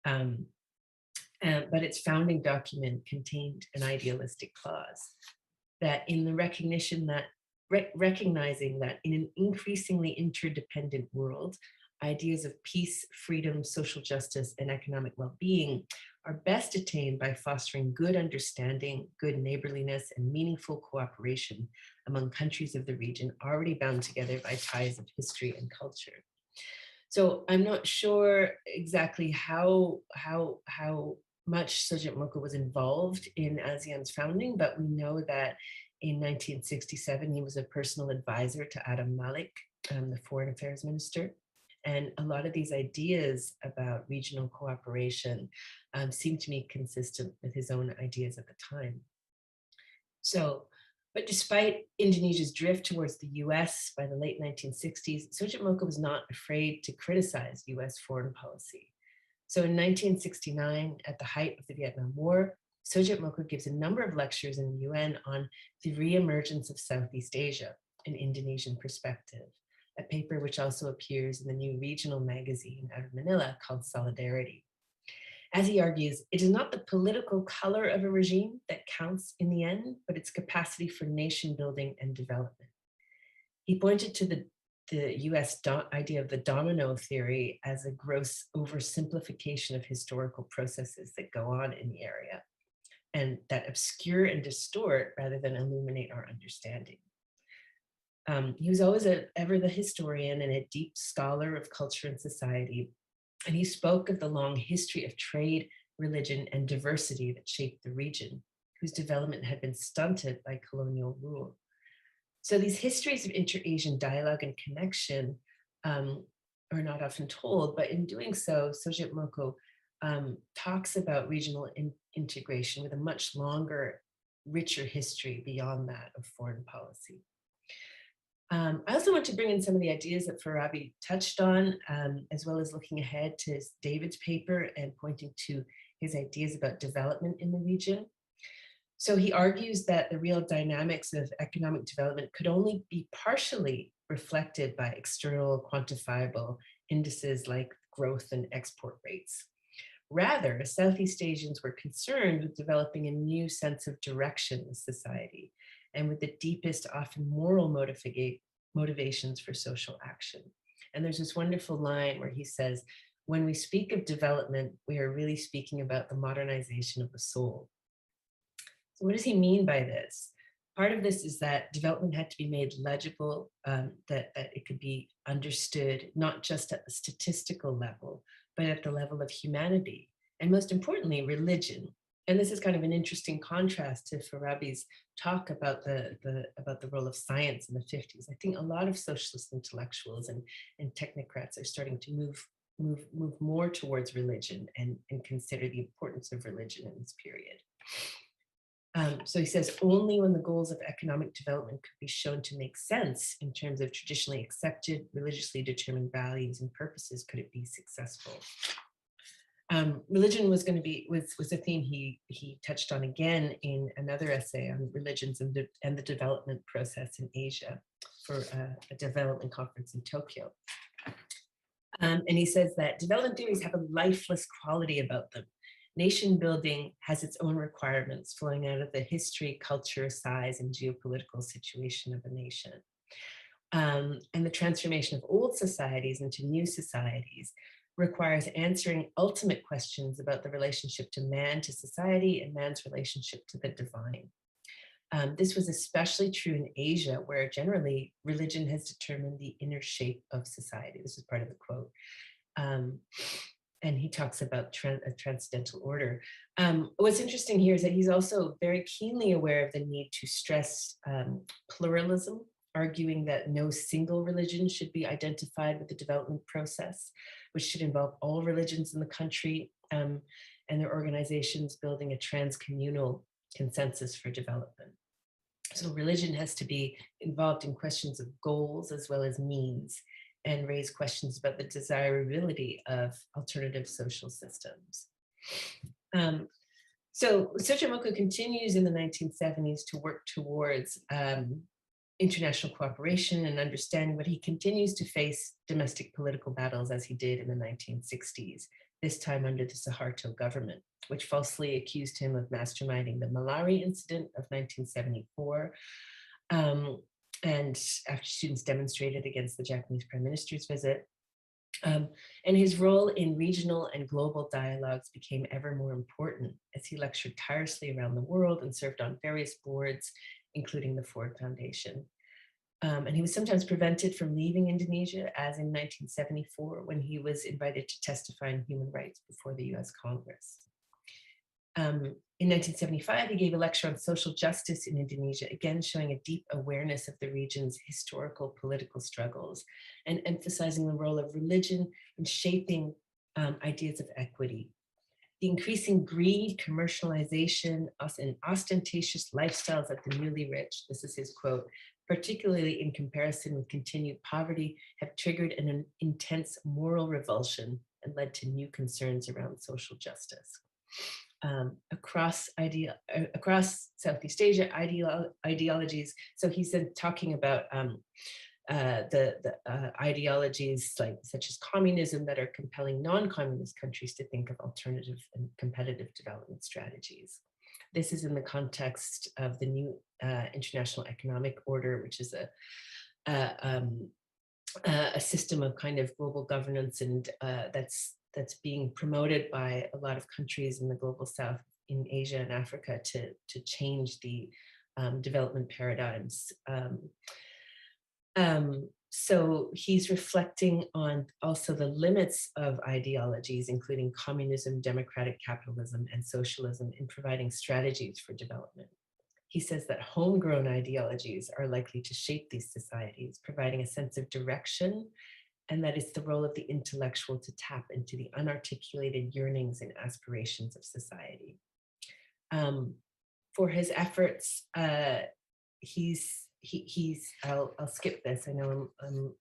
But its founding document contained an idealistic clause that in the recognition that, recognizing that in an increasingly interdependent world, ideas of peace, freedom, social justice, and economic well-being are best attained by fostering good understanding, good neighborliness, and meaningful cooperation among countries of the region already bound together by ties of history and culture. So I'm not sure exactly how much Soedjatmoko was involved in ASEAN's founding, but we know that in 1967, he was a personal advisor to Adam Malik, the foreign affairs minister. And a lot of these ideas about regional cooperation seem to me consistent with his own ideas at the time. So, but despite Indonesia's drift towards the US by the late 1960s, Soedjatmoko was not afraid to criticize US foreign policy. So in 1969, at the height of the Vietnam War, Soedjatmoko gives a number of lectures in the UN on the reemergence of Southeast Asia, an Indonesian perspective, a paper which also appears in the new regional magazine out of Manila called Solidarity. As he argues, it is not the political color of a regime that counts in the end, but its capacity for nation building and development. He pointed to the US idea of the domino theory as a gross oversimplification of historical processes that go on in the area and that obscure and distort rather than illuminate our understanding. He was always ever the historian and a deep scholar of culture and society. And he spoke of the long history of trade, religion, and diversity that shaped the region, whose development had been stunted by colonial rule. So these histories of inter-Asian dialogue and connection are not often told, but in doing so, Soedjatmoko talks about regional integration with a much longer, richer history beyond that of foreign policy. I also want to bring in some of the ideas that Farabi touched on, as well as looking ahead to David's paper and pointing to his ideas about development in the region. So he argues that the real dynamics of economic development could only be partially reflected by external quantifiable indices like growth and export rates. Rather, Southeast Asians were concerned with developing a new sense of direction in society and with the deepest, often moral motivations for social action. And there's this wonderful line where he says, when we speak of development, we are really speaking about the modernization of the soul. So what does he mean by this? Part of this is that development had to be made legible, that it could be understood, not just at the statistical level, but at the level of humanity, and most importantly, religion. And this is kind of an interesting contrast to Farabi's talk about the role of science in the 50s. I think a lot of socialist intellectuals and technocrats are starting to move more towards religion and consider the importance of religion in this period. So he says, only when the goals of economic development could be shown to make sense in terms of traditionally accepted, religiously determined values and purposes could it be successful. Religion was a theme he touched on again in another essay on religions and the development process in Asia for a development conference in Tokyo. And he says that development theories have a lifeless quality about them. Nation building has its own requirements flowing out of the history, culture, size, and geopolitical situation of a nation. And the transformation of old societies into new societies requires answering ultimate questions about the relationship to man, to society, and man's relationship to the divine. This was especially true in Asia, where generally religion has determined the inner shape of society. This is part of the quote. And he talks about a transcendental order. What's interesting here is that he's also very keenly aware of the need to stress pluralism, arguing that no single religion should be identified with the development process, which should involve all religions in the country and their organizations building a transcommunal consensus for development. So religion has to be involved in questions of goals as well as means, and raise questions about the desirability of alternative social systems. So Soedjatmoko continues in the 1970s to work towards international cooperation and understanding, but he continues to face domestic political battles as he did in the 1960s, this time under the Suharto government, which falsely accused him of masterminding the Melalui incident of 1974. And after students demonstrated against the Japanese prime minister's visit. And his role in regional and global dialogues became ever more important as he lectured tirelessly around the world and served on various boards, including the Ford Foundation. And he was sometimes prevented from leaving Indonesia, as in 1974, when he was invited to testify on human rights before the US Congress. In 1975, he gave a lecture on social justice in Indonesia, again showing a deep awareness of the region's historical political struggles and emphasizing the role of religion in shaping ideas of equity. The increasing greed, commercialization, and ostentatious lifestyles of the newly rich, this is his quote, particularly in comparison with continued poverty, have triggered an intense moral revulsion and led to new concerns around social justice. Across Southeast Asia ideologies. So he's been talking about the ideologies such as communism that are compelling non-communist countries to think of alternative and competitive development strategies. This is in the context of the new international economic order, which is a system of kind of global governance and that's being promoted by a lot of countries in the global south, in Asia and Africa, to change the development paradigms. So he's reflecting on also the limits of ideologies, including communism, democratic capitalism, and socialism, in providing strategies for development. He says that homegrown ideologies are likely to shape these societies, providing a sense of direction, and that it's the role of the intellectual to tap into the unarticulated yearnings and aspirations of society. For his efforts, I'll skip this. I know I'm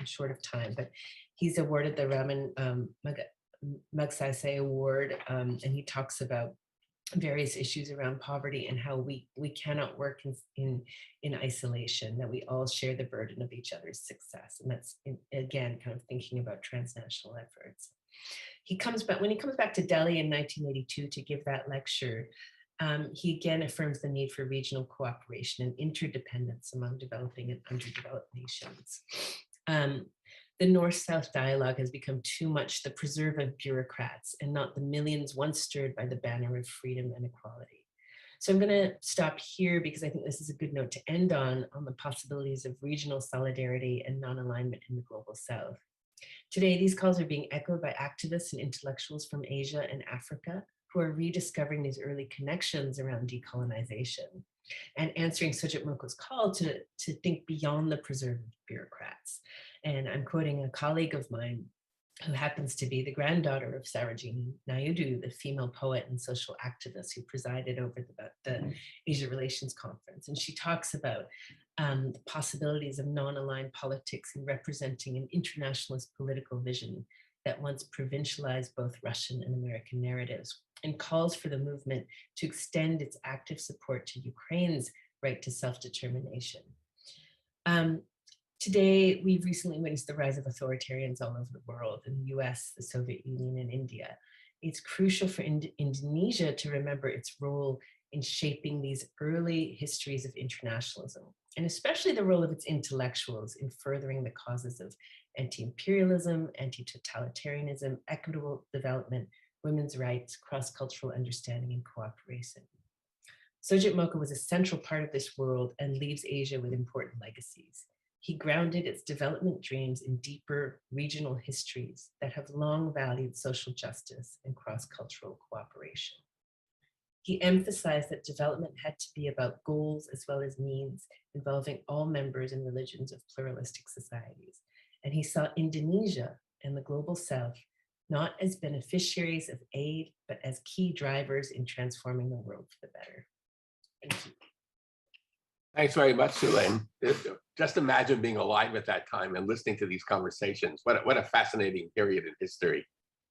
short of time, but he's awarded the Raman Magsaysay Award, and he talks about various issues around poverty and how we cannot work in isolation, that we all share the burden of each other's success. And that's, again, kind of thinking about transnational efforts. When he comes back to Delhi in 1982 to give that lecture, he again affirms the need for regional cooperation and interdependence among developing and underdeveloped nations. The North-South dialogue has become too much the preserve of bureaucrats and not the millions once stirred by the banner of freedom and equality. So I'm going to stop here because I think this is a good note to end on the possibilities of regional solidarity and non-alignment in the global South. Today, these calls are being echoed by activists and intellectuals from Asia and Africa who are rediscovering these early connections around decolonization and answering Soedjatmoko's call to think beyond the preserve of bureaucrats. And I'm quoting a colleague of mine who happens to be the granddaughter of Sarojini Naidu, the female poet and social activist who presided over the Asia Relations Conference. And she talks about the possibilities of non-aligned politics and representing an internationalist political vision that once provincialized both Russian and American narratives, and calls for the movement to extend its active support to Ukraine's right to self-determination. Today, we've recently witnessed the rise of authoritarians all over the world, in the US, the Soviet Union, and India. It's crucial for Indonesia to remember its role in shaping these early histories of internationalism, and especially the role of its intellectuals in furthering the causes of anti-imperialism, anti-totalitarianism, equitable development, women's rights, cross-cultural understanding, and cooperation. Soedjatmoko was a central part of this world and leaves Asia with important legacies. He grounded its development dreams in deeper regional histories that have long valued social justice and cross-cultural cooperation. He emphasized that development had to be about goals as well as means, involving all members and religions of pluralistic societies. And he saw Indonesia and the global South not as beneficiaries of aid, but as key drivers in transforming the world for the better. Thank you. Thanks very much, Sulaim. Just imagine being alive at that time and listening to these conversations. What a fascinating period in history,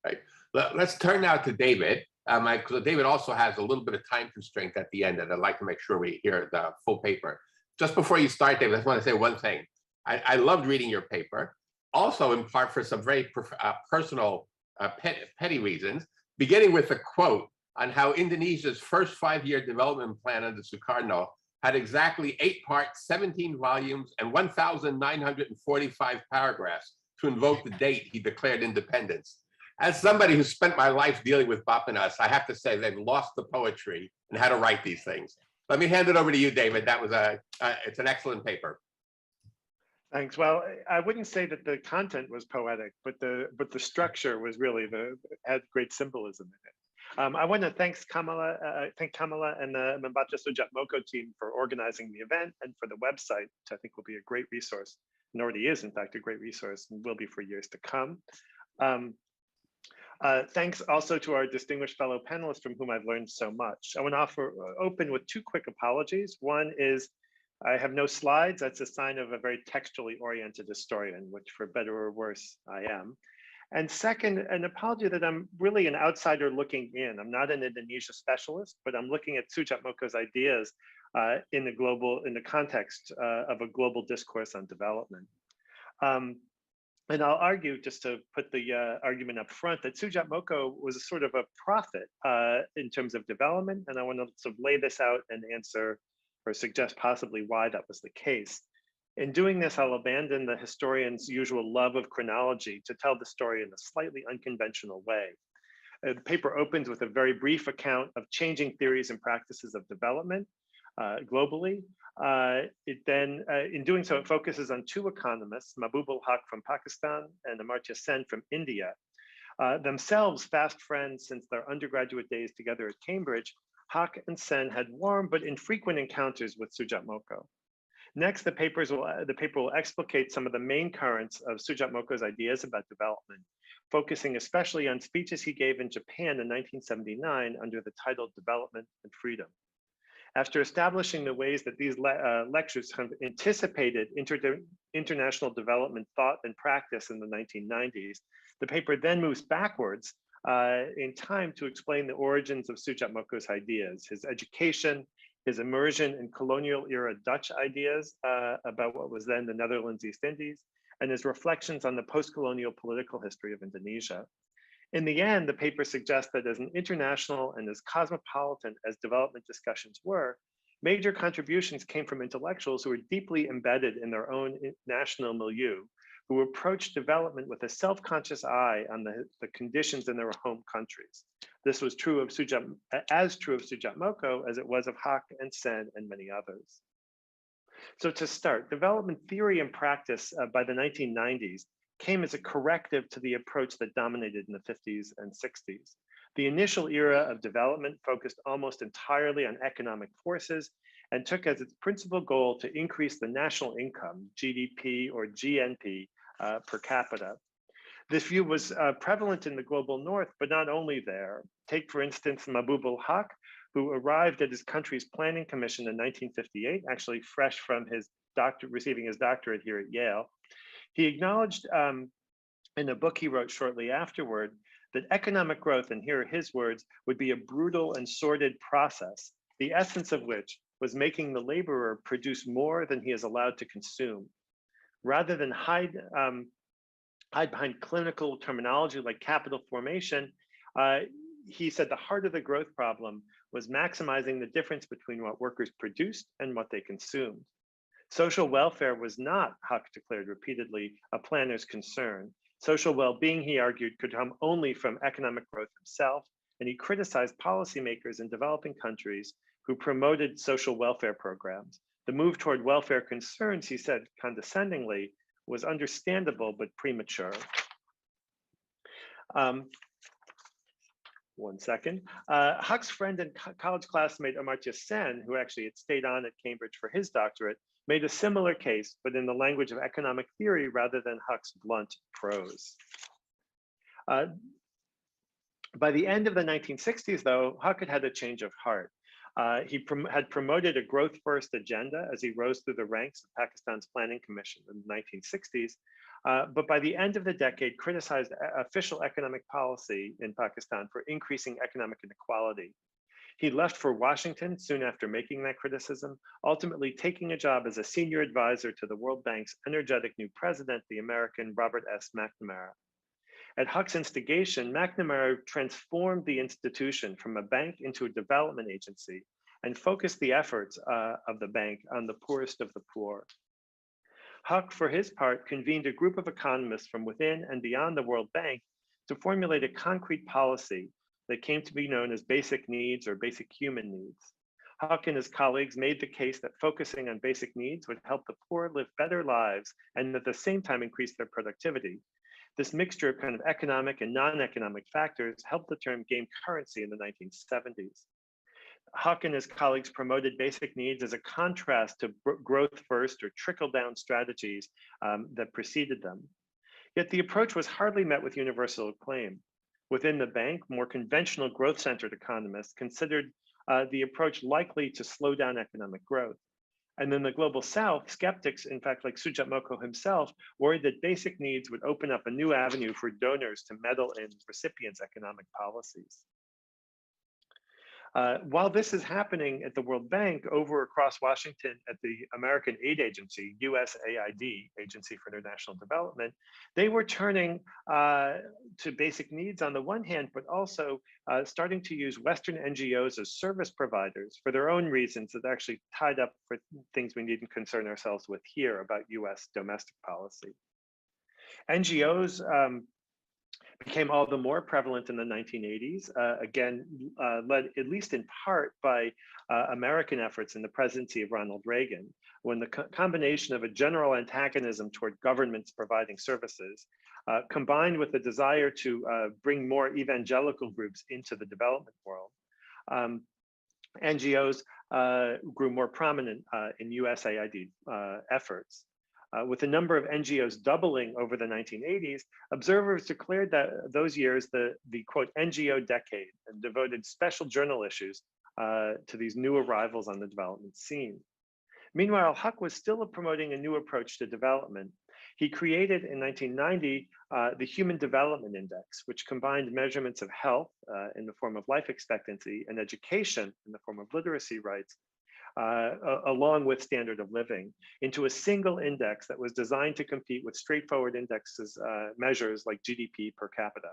right? Let's turn now to David. David also has a little bit of time constraint at the end, and I'd like to make sure we hear the full paper. Just before you start, David, I just want to say one thing. I loved reading your paper, also in part for some very personal, petty reasons, beginning with a quote on how Indonesia's first 5-year development plan under Sukarno had exactly 8 parts, 17 volumes, and 1,945 paragraphs to invoke the date he declared independence. As somebody who spent my life dealing with Bapenas, I have to say they've lost the poetry and how to write these things. Let me hand it over to you, David. That was it's an excellent paper. Thanks. Well, I wouldn't say that the content was poetic, but the structure was really had great symbolism in it. I want to thank Kamala and the Membaca Soedjatmoko team for organizing the event and for the website, which I think will be a great resource, and already is, in fact, a great resource and will be for years to come. Thanks also to our distinguished fellow panelists from whom I've learned so much. I want to open with 2 quick apologies. One is I have no slides. That's a sign of a very textually oriented historian, which for better or worse, I am. And second, an apology that I'm really an outsider looking in. I'm not an Indonesia specialist, but I'm looking at Soedjatmoko's ideas in the context of a global discourse on development. And I'll argue, just to put the argument up front, that Soedjatmoko was a sort of a prophet in terms of development. And I want to sort of lay this out and answer or suggest possibly why that was the case. In doing this, I'll abandon the historian's usual love of chronology to tell the story in a slightly unconventional way. The paper opens with a very brief account of changing theories and practices of development globally. It then, in doing so, it focuses on 2 economists, Mahbubul Haq from Pakistan and Amartya Sen from India. Themselves fast friends since their undergraduate days together at Cambridge, Haq and Sen had warm but infrequent encounters with Soedjatmoko. Next, the paper will explicate some of the main currents of Soedjatmoko's ideas about development, focusing especially on speeches he gave in Japan in 1979 under the title Development and Freedom. After establishing the ways that these lectures have anticipated international development thought and practice in the 1990s, the paper then moves backwards in time to explain the origins of Soedjatmoko's ideas, his education, his immersion in colonial era Dutch ideas about what was then the Netherlands East Indies, and his reflections on the post-colonial political history of Indonesia. In the end, the paper suggests that as international and as cosmopolitan as development discussions were, major contributions came from intellectuals who were deeply embedded in their own national milieu, who approached development with a self-conscious eye on the conditions in their home countries. This was true of Soedjatmoko as it was of Haq and Sen and many others. So to start, development theory and practice by the 1990s came as a corrective to the approach that dominated in the 50s and 60s. The initial era of development focused almost entirely on economic forces and took as its principal goal to increase the national income, GDP or GNP, per capita. This view was prevalent in the global north, but not only there. Take, for instance, Mahbubul Haq, who arrived at his country's planning commission in 1958, actually fresh from receiving his doctorate here at Yale. He acknowledged in a book he wrote shortly afterward that economic growth, and here are his words, would be a brutal and sordid process, the essence of which was making the laborer produce more than he is allowed to consume. Rather than hide behind clinical terminology like capital formation, he said the heart of the growth problem was maximizing the difference between what workers produced and what they consumed. Social welfare was not, Haq declared repeatedly, a planner's concern. Social well-being, he argued, could come only from economic growth himself, and he criticized policymakers in developing countries who promoted social welfare programs. The move toward welfare concerns, he said condescendingly, was understandable but premature. One second. Huck's friend and college classmate Amartya Sen, who actually had stayed on at Cambridge for his doctorate, made a similar case, but in the language of economic theory rather than Huck's blunt prose. By the end of the 1960s, though, Huck had had a change of heart. He had promoted a growth-first agenda as he rose through the ranks of Pakistan's Planning Commission in the 1960s, but by the end of the decade, criticized official economic policy in Pakistan for increasing economic inequality. He left for Washington soon after making that criticism, ultimately taking a job as a senior advisor to the World Bank's energetic new president, the American Robert S. McNamara. At Huck's instigation, McNamara transformed the institution from a bank into a development agency and focused the efforts of the bank on the poorest of the poor. Huck, for his part, convened a group of economists from within and beyond the World Bank to formulate a concrete policy that came to be known as basic needs or basic human needs. Huck and his colleagues made the case that focusing on basic needs would help the poor live better lives and at the same time increase their productivity. This mixture of kind of economic and non-economic factors helped the term gain currency in the 1970s. Huck and his colleagues promoted basic needs as a contrast to growth first or trickle down strategies that preceded them. Yet the approach was hardly met with universal acclaim. Within the bank, more conventional growth-centered economists considered the approach likely to slow down economic growth. And in the global South, skeptics, in fact, like Soedjatmoko himself, worried that basic needs would open up a new avenue for donors to meddle in recipients' economic policies. While this is happening at the World Bank, over across Washington at the American aid agency, USAID, Agency for International Development, they were turning to basic needs on the one hand, but also starting to use Western NGOs as service providers for their own reasons that actually tied up for things we needn't concern ourselves with here about US domestic policy. NGOs became all the more prevalent in the 1980s, again, led at least in part by American efforts in the presidency of Ronald Reagan, when the combination of a general antagonism toward governments providing services, combined with the desire to bring more evangelical groups into the development world, NGOs grew more prominent in USAID efforts. With the number of NGOs doubling over the 1980s, observers declared that those years the quote NGO decade and devoted special journal issues to these new arrivals on the development scene. Meanwhile, Huck was still promoting a new approach to development. He created in 1990 the Human Development Index, which combined measurements of health in the form of life expectancy and education in the form of literacy rates, along with standard of living, into a single index that was designed to compete with straightforward indexes measures like GDP per capita.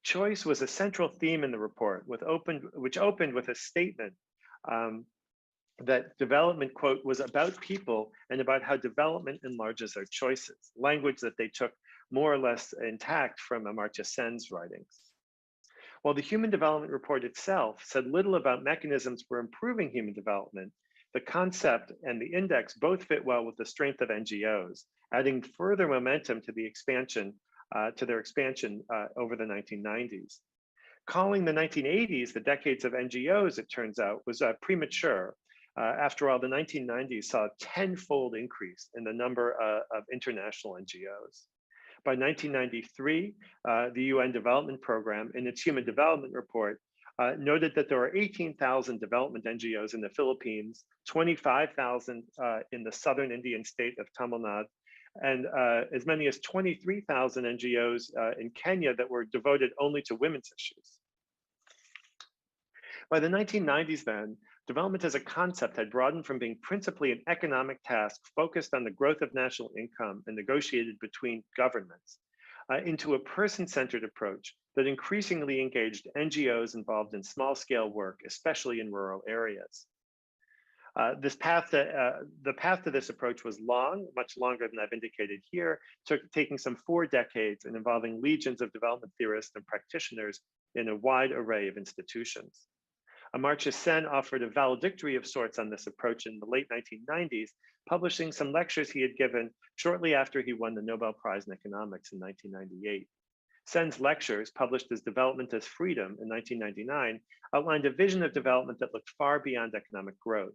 Choice was a central theme in the report, which opened with a statement that development, quote, was about people and about how development enlarges their choices, language that they took more or less intact from Amartya Sen's writings. While the Human Development Report itself said little about mechanisms for improving human development, the concept and the index both fit well with the strength of NGOs, adding further momentum to the expansion, their expansion over the 1990s. Calling the 1980s the decades of NGOs, it turns out, was premature. After all, the 1990s saw a tenfold increase in the number of international NGOs. By 1993, the UN Development Program, in its Human Development Report, noted that there are 18,000 development NGOs in the Philippines, 25,000 in the southern Indian state of Tamil Nadu, and as many as 23,000 NGOs in Kenya that were devoted only to women's issues. By the 1990s then, development as a concept had broadened from being principally an economic task focused on the growth of national income and negotiated between governments into a person-centered approach that increasingly engaged NGOs involved in small-scale work, especially in rural areas. The path to this approach was long, much longer than I've indicated here, taking some 4 decades and involving legions of development theorists and practitioners in a wide array of institutions. Amartya Sen offered a valedictory of sorts on this approach in the late 1990s, publishing some lectures he had given shortly after he won the Nobel Prize in Economics in 1998. Sen's lectures, published as Development as Freedom in 1999, outlined a vision of development that looked far beyond economic growth.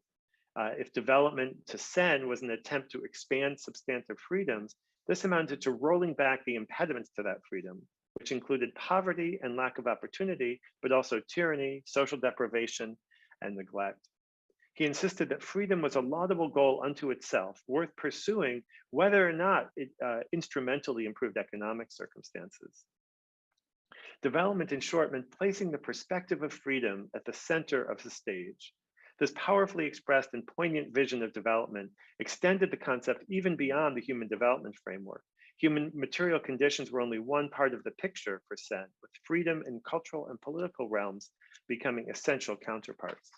If development to Sen was an attempt to expand substantive freedoms, this amounted to rolling back the impediments to that freedom, which included poverty and lack of opportunity, but also tyranny, social deprivation, and neglect. He insisted that freedom was a laudable goal unto itself, worth pursuing, whether or not it instrumentally improved economic circumstances. Development, in short, meant placing the perspective of freedom at the center of the stage. This powerfully expressed and poignant vision of development extended the concept even beyond the human development framework. Human material conditions were only one part of the picture for Sen, with freedom in cultural and political realms becoming essential counterparts.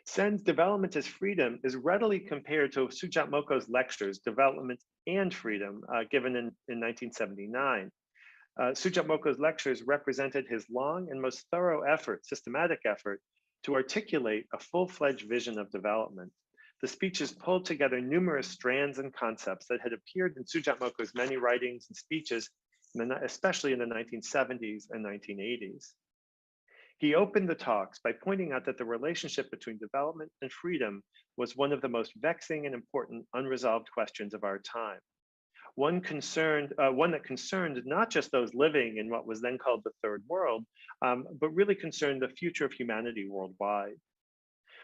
Sen's Development as Freedom is readily compared to Soedjatmoko's lectures, Development and Freedom, given in 1979. Soedjatmoko's lectures represented his long and most thorough effort, systematic effort, to articulate a full-fledged vision of development. The speeches pulled together numerous strands and concepts that had appeared in Soedjatmoko's many writings and speeches, especially in the 1970s and 1980s. He opened the talks by pointing out that the relationship between development and freedom was one of the most vexing and important unresolved questions of our time. One that concerned not just those living in what was then called the Third World, but really concerned the future of humanity worldwide.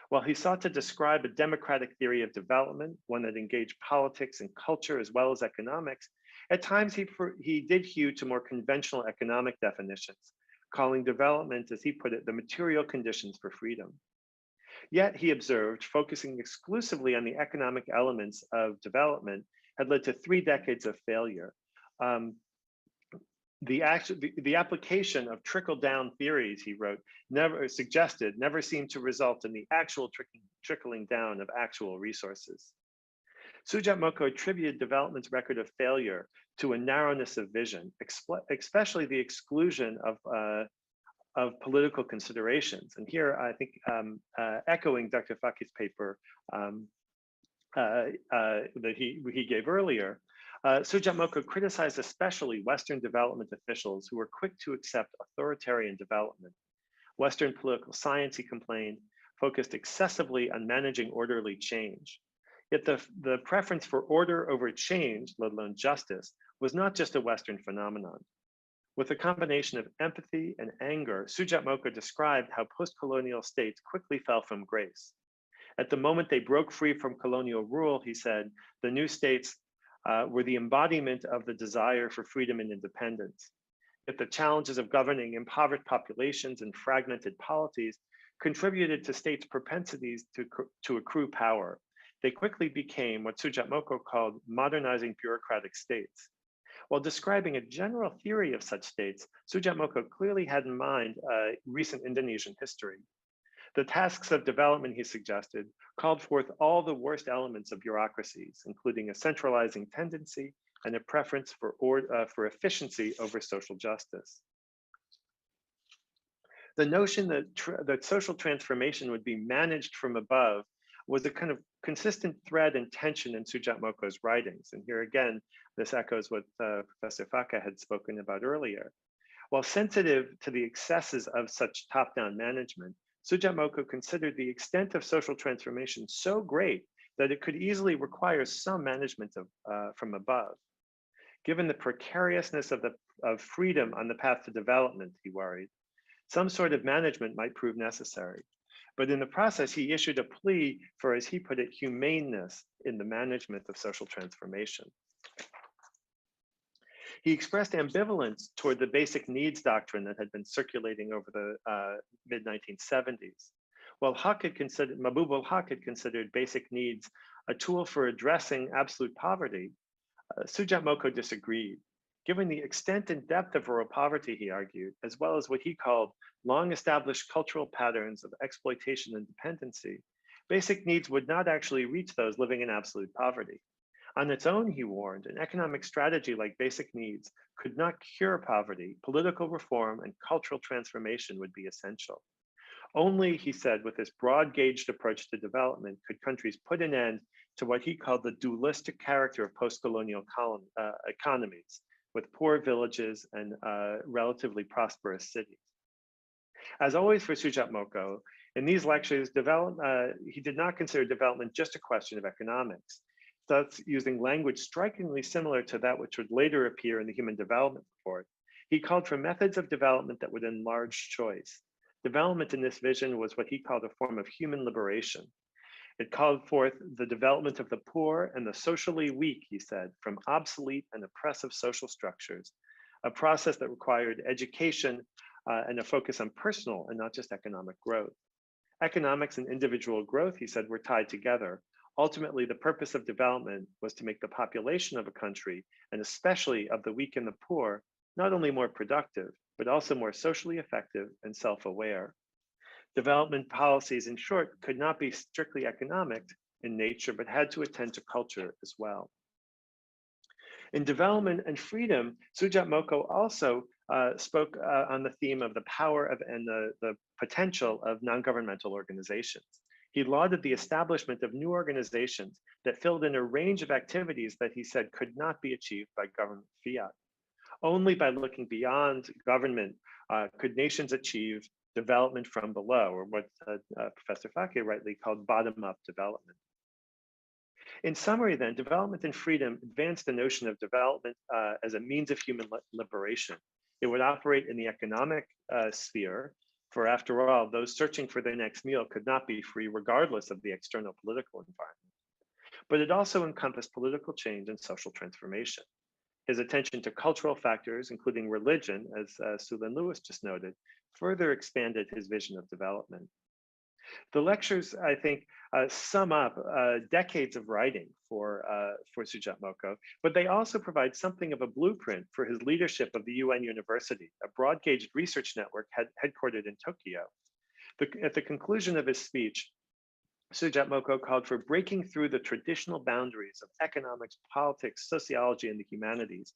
While he sought to describe a democratic theory of development, one that engaged politics and culture as well as economics, at times he did hew to more conventional economic definitions, calling development, as he put it, the material conditions for freedom. Yet, he observed, focusing exclusively on the economic elements of development had led to 3 decades of failure. The application of trickle-down theories, he wrote, never seemed to result in the actual trickling down of actual resources. Soedjatmoko attributed development's record of failure to a narrowness of vision, especially the exclusion of political considerations. And here, I think, echoing Dr. Fakih's paper that he gave earlier, Soedjatmoko criticized especially Western development officials who were quick to accept authoritarian development. Western political science, he complained, focused excessively on managing orderly change. Yet the preference for order over change, let alone justice, was not just a Western phenomenon. With a combination of empathy and anger, Soedjatmoko described how post-colonial states quickly fell from grace. At the moment they broke free from colonial rule, he said, the new states were the embodiment of the desire for freedom and independence. Yet the challenges of governing impoverished populations and fragmented polities contributed to states' propensities to accrue power. They quickly became what Soedjatmoko called modernizing bureaucratic states. While describing a general theory of such states, Soedjatmoko clearly had in mind recent Indonesian history. The tasks of development, he suggested, called forth all the worst elements of bureaucracies, including a centralizing tendency and a preference for efficiency over social justice. The notion that social transformation would be managed from above was a kind of consistent thread and tension in Soedjatmoko's writings. And here again, this echoes what Professor Fakih had spoken about earlier. While sensitive to the excesses of such top-down management, Soedjatmoko considered the extent of social transformation so great that it could easily require some management from above. Given the precariousness of freedom on the path to development, he worried, some sort of management might prove necessary. But in the process, he issued a plea for, as he put it, humaneness in the management of social transformation. He expressed ambivalence toward the basic needs doctrine that had been circulating over the mid-1970s. While Mahbub ul-Haq had considered basic needs a tool for addressing absolute poverty, Soedjatmoko disagreed. Given the extent and depth of rural poverty, he argued, as well as what he called long-established cultural patterns of exploitation and dependency, basic needs would not actually reach those living in absolute poverty. On its own, he warned, an economic strategy like basic needs could not cure poverty. Political reform and cultural transformation would be essential. Only, he said, with this broad-gauged approach to development could countries put an end to what he called the dualistic character of post-colonial economies, with poor villages and relatively prosperous cities. As always for Soedjatmoko, in these lectures, he did not consider development just a question of economics, thus using language strikingly similar to that which would later appear in the Human Development Report. He called for methods of development that would enlarge choice. Development in this vision was what he called a form of human liberation. It called forth the development of the poor and the socially weak, he said, from obsolete and oppressive social structures, a process that required education and a focus on personal and not just economic growth. Economics and individual growth, he said, were tied together. Ultimately, the purpose of development was to make the population of a country, and especially of the weak and the poor, not only more productive, but also more socially effective and self-aware. Development policies, in short, could not be strictly economic in nature, but had to attend to culture as well. In Development and Freedom, Soedjatmoko also spoke on the theme of the power of and the potential of non-governmental organizations. He lauded the establishment of new organizations that filled in a range of activities that he said could not be achieved by government fiat. Only by looking beyond government could nations achieve development from below, or what Professor Fakih rightly called bottom-up development. In summary then, Development and Freedom advanced the notion of development as a means of human liberation. It would operate in the economic sphere, for after all, those searching for their next meal could not be free regardless of the external political environment. But it also encompassed political change and social transformation. His attention to cultural factors, including religion, as Lin Lewis just noted, further expanded his vision of development. The lectures, I think, sum up decades of writing for Soedjatmoko, but they also provide something of a blueprint for his leadership of the UN University, a broad-gauged research network headquartered in Tokyo. At the conclusion of his speech, Soedjatmoko called for breaking through the traditional boundaries of economics, politics, sociology, and the humanities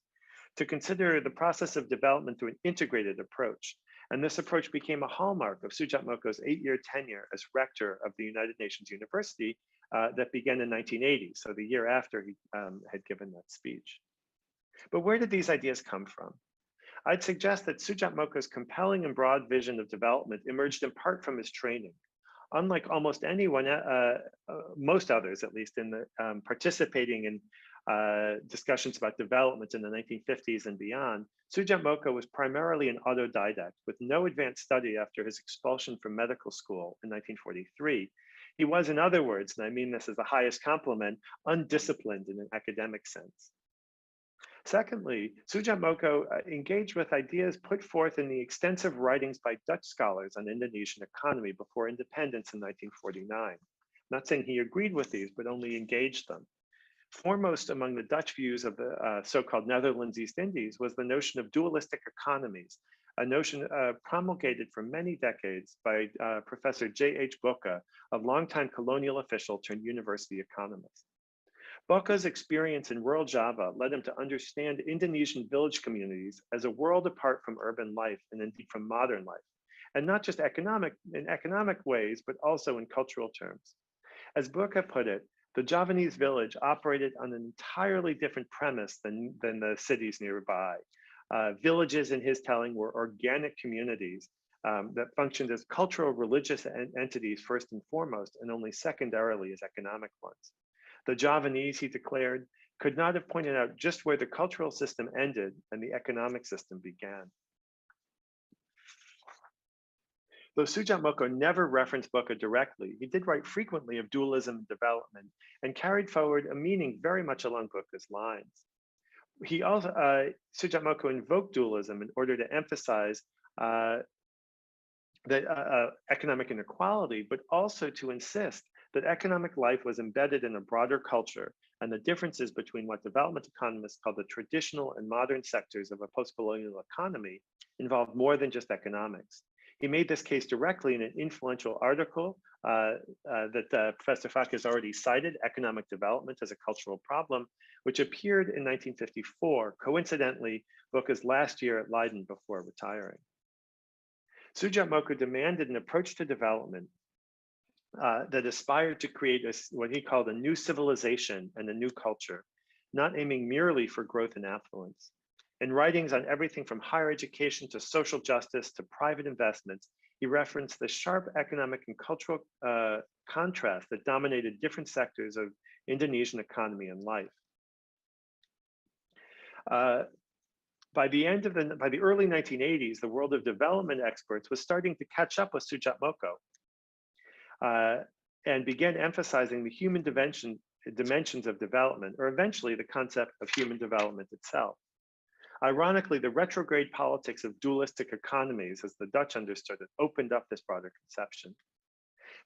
to consider the process of development through an integrated approach. And this approach became a hallmark of Soedjatmoko's 8-year tenure as rector of the United Nations University that began in 1980, so the year after he had given that speech. But where did these ideas come from? I'd suggest that Soedjatmoko's compelling and broad vision of development emerged in part from his training. Unlike almost anyone, most others at least, in the participating in discussions about development in the 1950s and beyond, Soedjatmoko was primarily an autodidact with no advanced study after his expulsion from medical school in 1943. He was, in other words, and I mean this as the highest compliment, undisciplined in an academic sense. Secondly, Soedjatmoko engaged with ideas put forth in the extensive writings by Dutch scholars on Indonesian economy before independence in 1949. I'm not saying he agreed with these, but only engaged them. Foremost among the Dutch views of the so-called Netherlands East Indies was the notion of dualistic economies, a notion promulgated for many decades by Professor J.H. Boeke, a longtime colonial official turned university economist. Boeke's experience in rural Java led him to understand Indonesian village communities as a world apart from urban life and indeed from modern life, and not just in economic ways, but also in cultural terms. As Boeke put it, the Javanese village operated on an entirely different premise than the cities nearby. Villages, in his telling, were organic communities that functioned as cultural religious entities first and foremost, and only secondarily as economic ones. The Javanese, he declared, could not have pointed out just where the cultural system ended and the economic system began. Though Soedjatmoko never referenced Boeke directly, he did write frequently of dualism and development and carried forward a meaning very much along Boeke's lines. He also, Soedjatmoko invoked dualism in order to emphasize economic inequality, but also to insist that economic life was embedded in a broader culture and the differences between what development economists call the traditional and modern sectors of a post-colonial economy involved more than just economics. He made this case directly in an influential article that Professor Fakih has already cited, Economic Development as a Cultural Problem, which appeared in 1954, coincidentally, Boca's last year at Leiden before retiring. Soedjatmoko demanded an approach to development that aspired to create what he called a new civilization and a new culture, not aiming merely for growth and affluence. In writings on everything from higher education to social justice to private investments, he referenced the sharp economic and cultural contrast that dominated different sectors of Indonesian economy and life. By the early 1980s, the world of development experts was starting to catch up with Soedjatmoko and began emphasizing the human dimensions of development, or eventually the concept of human development itself. Ironically, the retrograde politics of dualistic economies, as the Dutch understood it, opened up this broader conception.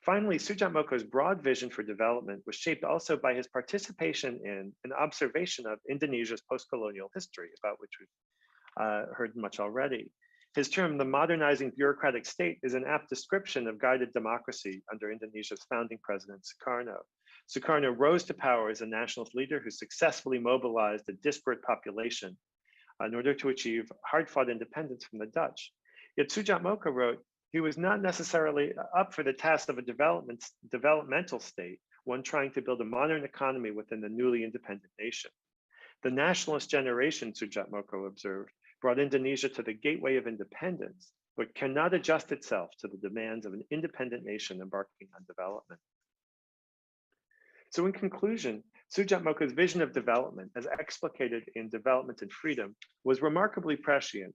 Finally, Soedjatmoko's broad vision for development was shaped also by his participation in an observation of Indonesia's post-colonial history, about which we've heard much already. His term, the modernizing bureaucratic state, is an apt description of guided democracy under Indonesia's founding president, Sukarno. Sukarno rose to power as a nationalist leader who successfully mobilized a disparate population in order to achieve hard-fought independence from the Dutch. Yet Soedjatmoko wrote, he was not necessarily up for the task of a developmental state, one trying to build a modern economy within the newly independent nation. The nationalist generation, Soedjatmoko observed, brought Indonesia to the gateway of independence, but cannot adjust itself to the demands of an independent nation embarking on development. So in conclusion, Soedjatmoko's vision of development, as explicated in Development and Freedom, was remarkably prescient,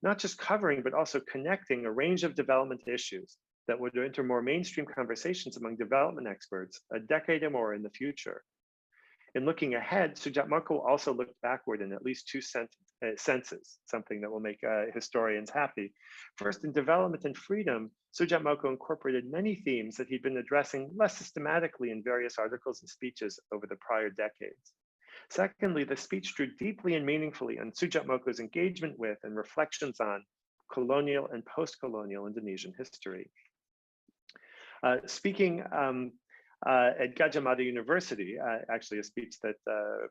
not just covering, but also connecting a range of development issues that would enter more mainstream conversations among development experts a decade or more in the future. In looking ahead, Soedjatmoko also looked backward in at least two senses, something that will make historians happy. First, in Development and Freedom, Soedjatmoko incorporated many themes that he'd been addressing less systematically in various articles and speeches over the prior decades. Secondly, the speech drew deeply and meaningfully on Soedjatmoko's engagement with and reflections on colonial and post-colonial Indonesian history. Speaking at Gajah Mada University, actually a speech that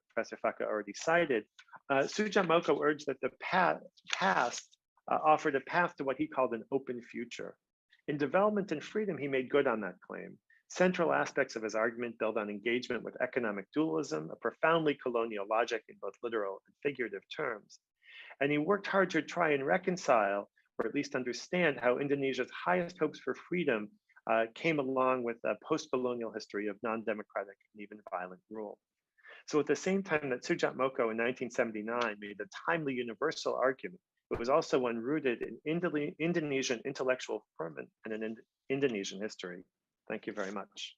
Professor Fakih already cited, Soedjatmoko urged that the past offered a path to what he called an open future. In Development and Freedom, he made good on that claim. Central aspects of his argument build on engagement with economic dualism, a profoundly colonial logic in both literal and figurative terms. And he worked hard to try and reconcile, or at least understand, how Indonesia's highest hopes for freedom came along with a post-colonial history of non-democratic and even violent rule. So at the same time that Soedjatmoko in 1979 made a timely universal argument, it was also one rooted in Indonesian intellectual ferment and in Indonesian history. Thank you very much.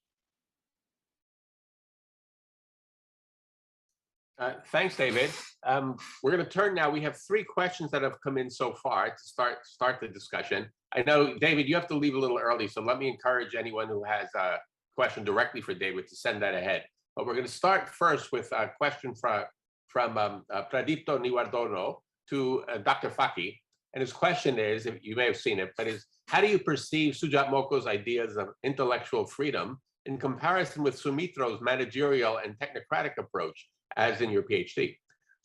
Thanks, David. We're going to turn now. We have 3 questions that have come in so far to start the discussion. I know, David, you have to leave a little early, so let me encourage anyone who has a question directly for David to send that ahead. But we're going to start first with a question from Pradipto Niwardono to Dr. Fakih. And his question is, if you may have seen it, but is, how do you perceive Soedjatmoko's ideas of intellectual freedom in comparison with Sumitro's managerial and technocratic approach, as in your PhD?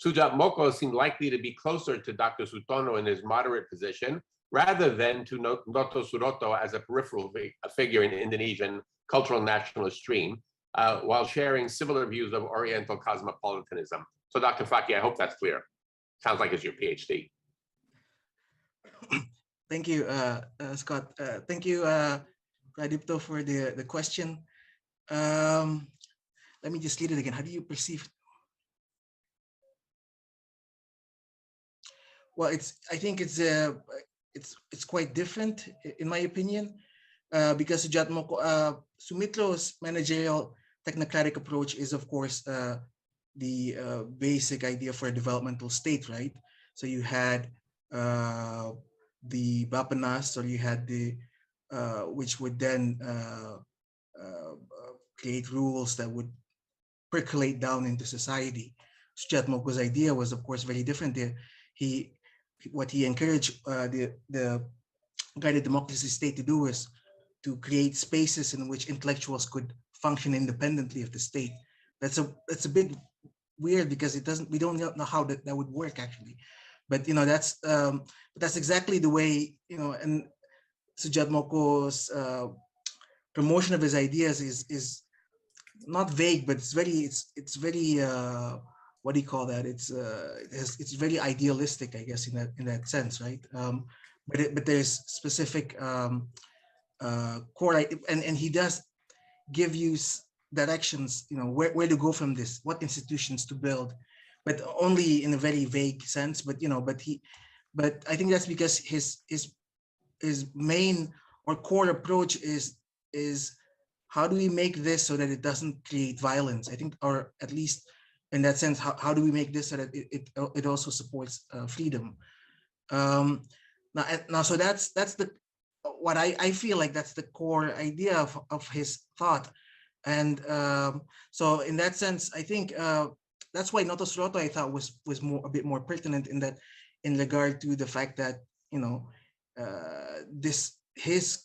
Soedjatmoko seemed likely to be closer to Dr. Sutono in his moderate position, rather than to Noto Suroto as a peripheral figure in Indonesian cultural nationalist stream, while sharing similar views of Oriental cosmopolitanism. So Dr. Fakih, I hope that's clear. Sounds like it's your PhD. Thank you, Scott. Thank you, Pradipto, for the question. Let me just read it again. How do you perceive? Well, I think it's quite different, in my opinion, because Sumitro's managerial technocratic approach is, of course, the basic idea for a developmental state, right? So you had the Bapenas, or you had the which would then create rules that would percolate down into society. Soedjatmoko's idea was, of course, very different. What he encouraged, the guided democracy state to do is to create spaces in which intellectuals could function independently of the state. That's a bit weird because we don't know how that would work actually. But that's exactly the way, and Soedjatmoko's promotion of his ideas is not vague, but it's very what do you call that? It's very idealistic, I guess, in that sense, right? But there's specific core, and he does give you directions, where to go from this, what institutions to build, but only in a very vague sense. But I think that's because his main or core approach is how do we make this so that it doesn't create violence? I think, or at least in that sense, how do we make this so that it also supports freedom? Now, so that's what I feel like that's the core idea of his thought. And so in that sense, I think that's why Notre I thought was a bit more pertinent in regard to the fact that his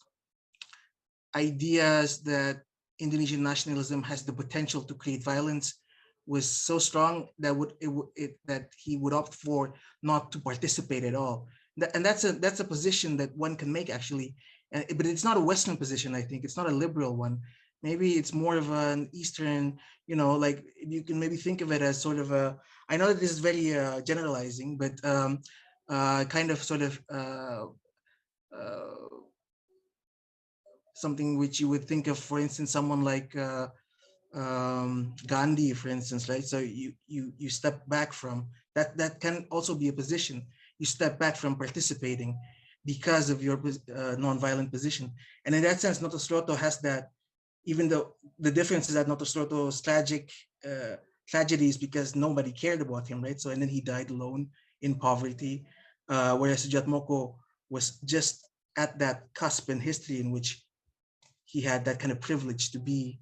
ideas that Indonesian nationalism has the potential to create violence was so strong that he would opt for not to participate at all. And that's a position that one can make actually, but it's not a Western position. I think it's not a liberal one. Maybe it's more of an Eastern, like you can maybe think of it as sort of I know that this is very generalizing, but kind of sort of something which you would think of, for instance, someone like Gandhi, for instance, right? So you step back from that. That can also be a position. You step back from participating because of your nonviolent position. And in that sense, Notre has that, even though the difference is that Notre tragic tragedies because nobody cared about him, right? So, and then he died alone in poverty, whereas Soedjatmoko was just at that cusp in history in which he had that kind of privilege to be.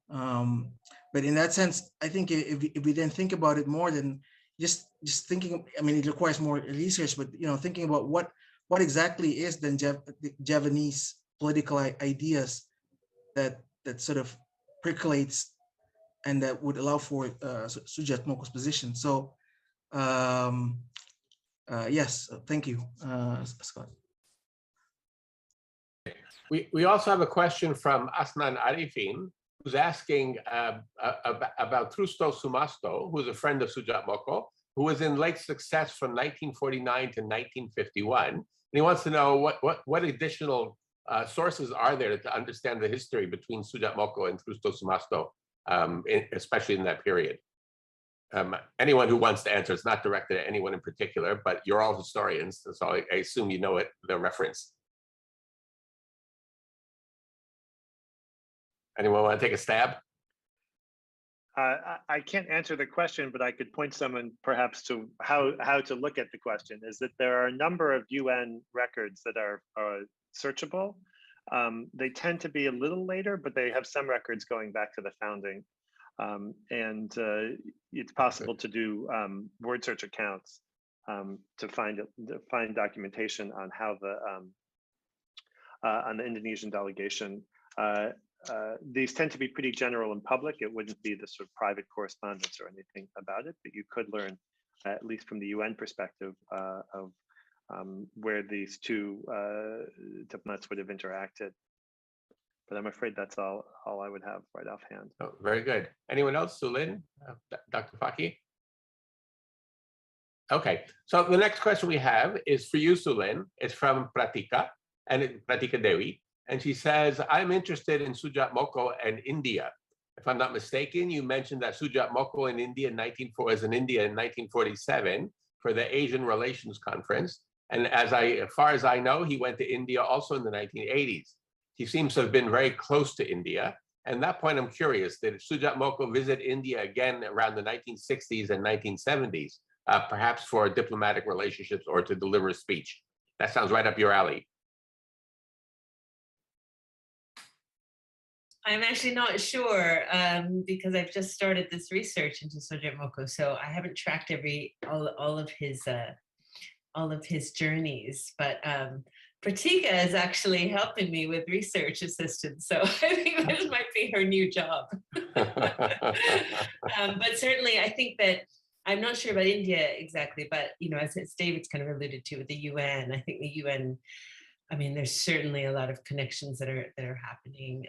But in that sense, I think if we then think about it more than just thinking, I mean, it requires more research, but thinking about what exactly is then Javanese political ideas that sort of percolates and that would allow for Soedjatmoko's position. So yes, thank you, Scott. We also have a question from Asnan Arifin, who's asking about Trusto Sumasto, who's a friend of Soedjatmoko, who was in late success from 1949 to 1951. And he wants to know what additional sources are there to understand the history between Soedjatmoko and Trusto Sumasto, especially in that period. Anyone who wants to answer, it's not directed at anyone in particular, but you're all historians, so I assume you know the reference. Anyone want to take a stab? I can't answer the question, but I could point someone perhaps to how to look at the question. Is that there are a number of UN records that are searchable. They tend to be a little later, but they have some records going back to the founding. And it's possible to do word search accounts to find documentation on how on the Indonesian delegation. These tend to be pretty general and public. It wouldn't be the sort of private correspondence or anything about it, but you could learn, at least from the UN perspective, of where these two diplomats would have interacted. But I'm afraid that's all I would have right offhand. Oh, very good. Anyone else? Lin? Dr. Fakih? Okay, so the next question we have is for you, Lin. It's from Pratika, and Pratika Dewi. And she says, I'm interested in Soedjatmoko and India. If I'm not mistaken, you mentioned that Soedjatmoko in India was in India in 1947 for the Asian Relations Conference. And as far as I know, he went to India also in the 1980s. He seems to have been very close to India. And at that point, I'm curious, did Soedjatmoko visit India again around the 1960s and 1970s, perhaps for diplomatic relationships or to deliver a speech? That sounds right up your alley. I'm actually not sure because I've just started this research into Soedjatmoko, so I haven't tracked all of his journeys. But Pratika is actually helping me with research assistance, so I think this might be her new job. But certainly, I think that I'm not sure about India exactly, but as David's kind of alluded to with the UN, I think the UN. I mean, there's certainly a lot of connections that are happening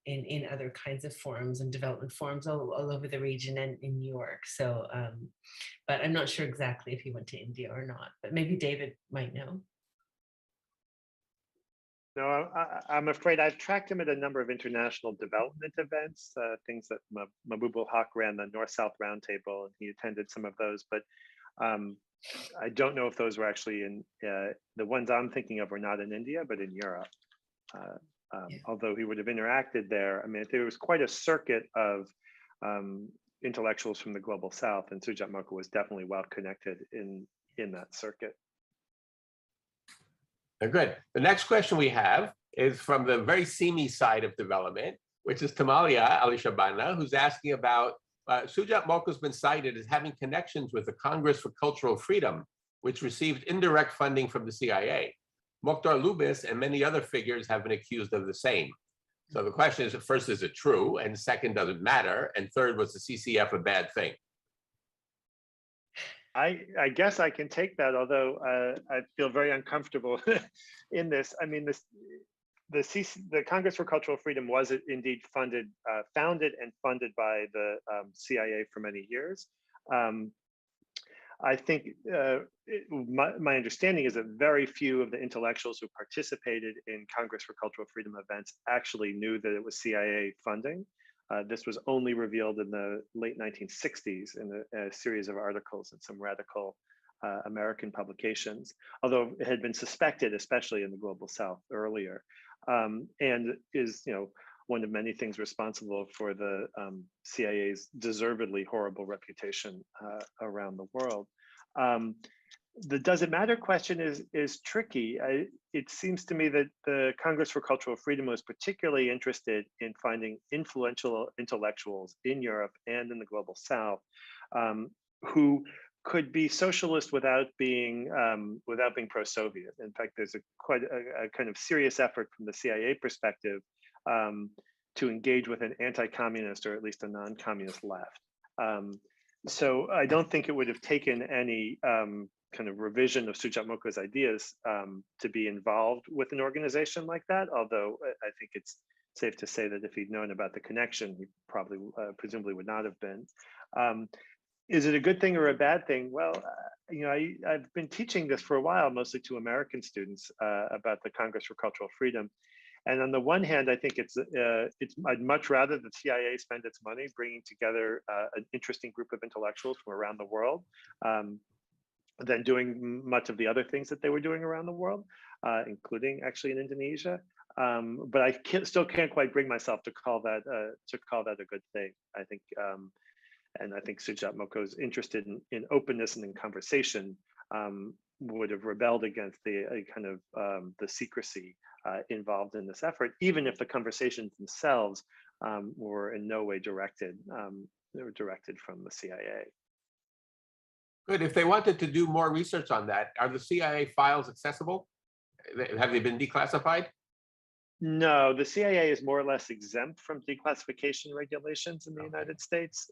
in other kinds of forums and development forums all over the region and in New York. So, but I'm not sure exactly if he went to India or not. But maybe David might know. No, I'm afraid I've tracked him at a number of international development events, things that Mahbub Haq ran, the North-South Roundtable, and he attended some of those. But I don't know if those were actually in, the ones I'm thinking of were not in India, but in Europe. Although he would have interacted there. I mean, there was quite a circuit of intellectuals from the Global South, and Soedjatmoko was definitely well connected in that circuit. Good. The next question we have is from the very seamy side of development, which is Tamalia Ali Shabana, who's asking about Soedjatmoko's been cited as having connections with the Congress for Cultural Freedom, which received indirect funding from the CIA. Mokhtar Lubis and many other figures have been accused of the same. So the question is, first, is it true? And second, does it matter? And third, was the CCF a bad thing? I guess I can take that, although I feel very uncomfortable in this. I mean, the Congress for Cultural Freedom was indeed founded and funded by the CIA for many years. I think my understanding is that very few of the intellectuals who participated in Congress for Cultural Freedom events actually knew that it was CIA funding. This was only revealed in the late 1960s in a series of articles in some radical American publications, although it had been suspected, especially in the Global South earlier, and is, one of many things responsible for the CIA's deservedly horrible reputation around the world. The does it matter question is tricky. It seems to me that the Congress for Cultural Freedom was particularly interested in finding influential intellectuals in Europe and in the Global South who could be socialist without being pro-Soviet. In fact, there's quite a kind of serious effort from the CIA perspective to engage with an anti-communist or at least a non-communist left. So I don't think it would have taken any kind of revision of Soedjatmoko's ideas to be involved with an organization like that, although I think it's safe to say that if he'd known about the connection, he probably presumably would not have been. Is it a good thing or a bad thing? Well, I've been teaching this for a while, mostly to American students about the Congress for Cultural Freedom. And on the one hand, I think I'd much rather the CIA spend its money bringing together an interesting group of intellectuals from around the world than doing much of the other things that they were doing around the world, including actually in Indonesia. But I still can't quite bring myself to call that a good thing. I think, and I think Soedjatmoko's interested in openness and in conversation would have rebelled against the kind of the secrecy involved in this effort, even if the conversations themselves were in no way directed. They were directed from the CIA. Good. If they wanted to do more research on that, are the CIA files accessible? Have they been declassified? No, the CIA is more or less exempt from declassification regulations in the United States.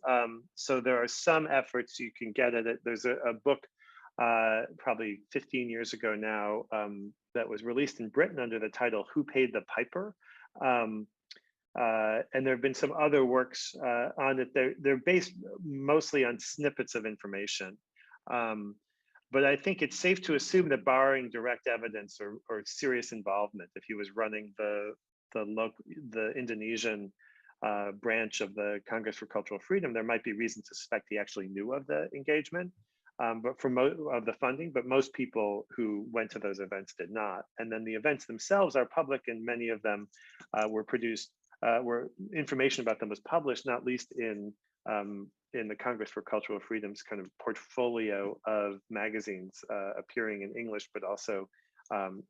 So there are some efforts you can get at it. There's a book probably 15 years ago now that was released in Britain under the title "Who Paid the Piper?" And there have been some other works on it. They're based mostly on snippets of information. But I think it's safe to assume that barring direct evidence or serious involvement, if he was running the Indonesian branch of the Congress for Cultural Freedom, there might be reason to suspect he actually knew of the engagement, but of the funding. But most people who went to those events did not. And then the events themselves are public, and many of them were produced, where information about them was published, not least in the Congress for Cultural Freedom's kind of portfolio of magazines appearing in English, but also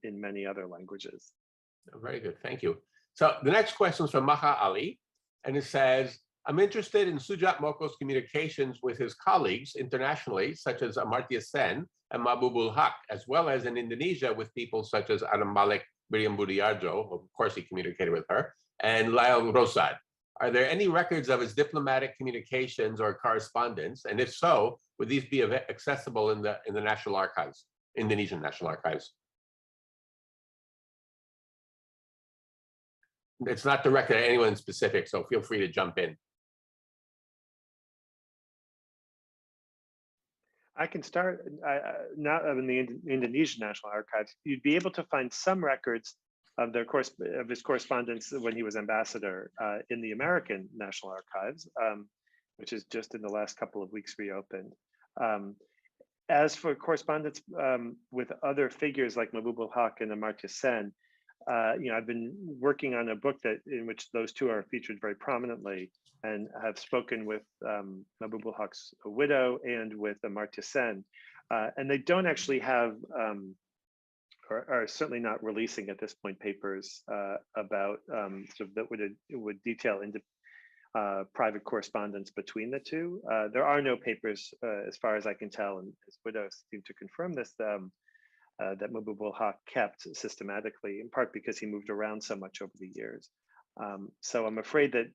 in many other languages. Very good, thank you. So the next question is from Maha Ali, and it says, I'm interested in Soedjatmoko's communications with his colleagues internationally, such as Amartya Sen and Mahbubul Haq, as well as in Indonesia with people such as Adam Malik, Miriam Budiarjo, of course he communicated with her, and Lyle Rosad. Are there any records of his diplomatic communications or correspondence? And if so, would these be accessible in the National Archives, Indonesian National Archives? It's not directed at anyone specific, so feel free to jump in. I can start now in the Indonesian National Archives. You'd be able to find some records of his correspondence when he was ambassador in the American National Archives, which is just in the last couple of weeks reopened. As for correspondence with other figures like Mahbubul Haq and Amartya Sen, I've been working on a book in which those two are featured very prominently, and have spoken with Mahbubul Haq's widow and with Amartya Sen, and they don't actually have, or are certainly not releasing at this point, papers about sort of that would detail into private correspondence between the two. There are no papers, as far as I can tell, and his widow seemed to confirm this, that Mahbubul Haq kept systematically, in part because he moved around so much over the years. So I'm afraid that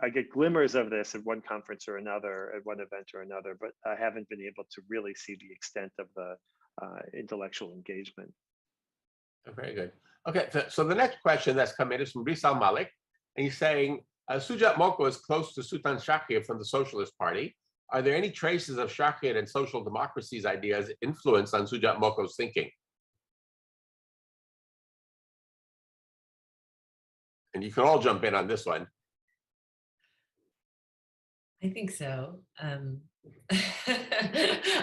I get glimmers of this at one conference or another, at one event or another, but I haven't been able to really see the extent of the intellectual engagement. Very good. Okay, so the next question that's come in is from Rizal Malik, and he's saying, Soedjatmoko is close to Sultan Shahir from the Socialist Party. Are there any traces of Shahir and social democracy's ideas influence on Soedjatmoko's thinking? And you can all jump in on this one. I think so.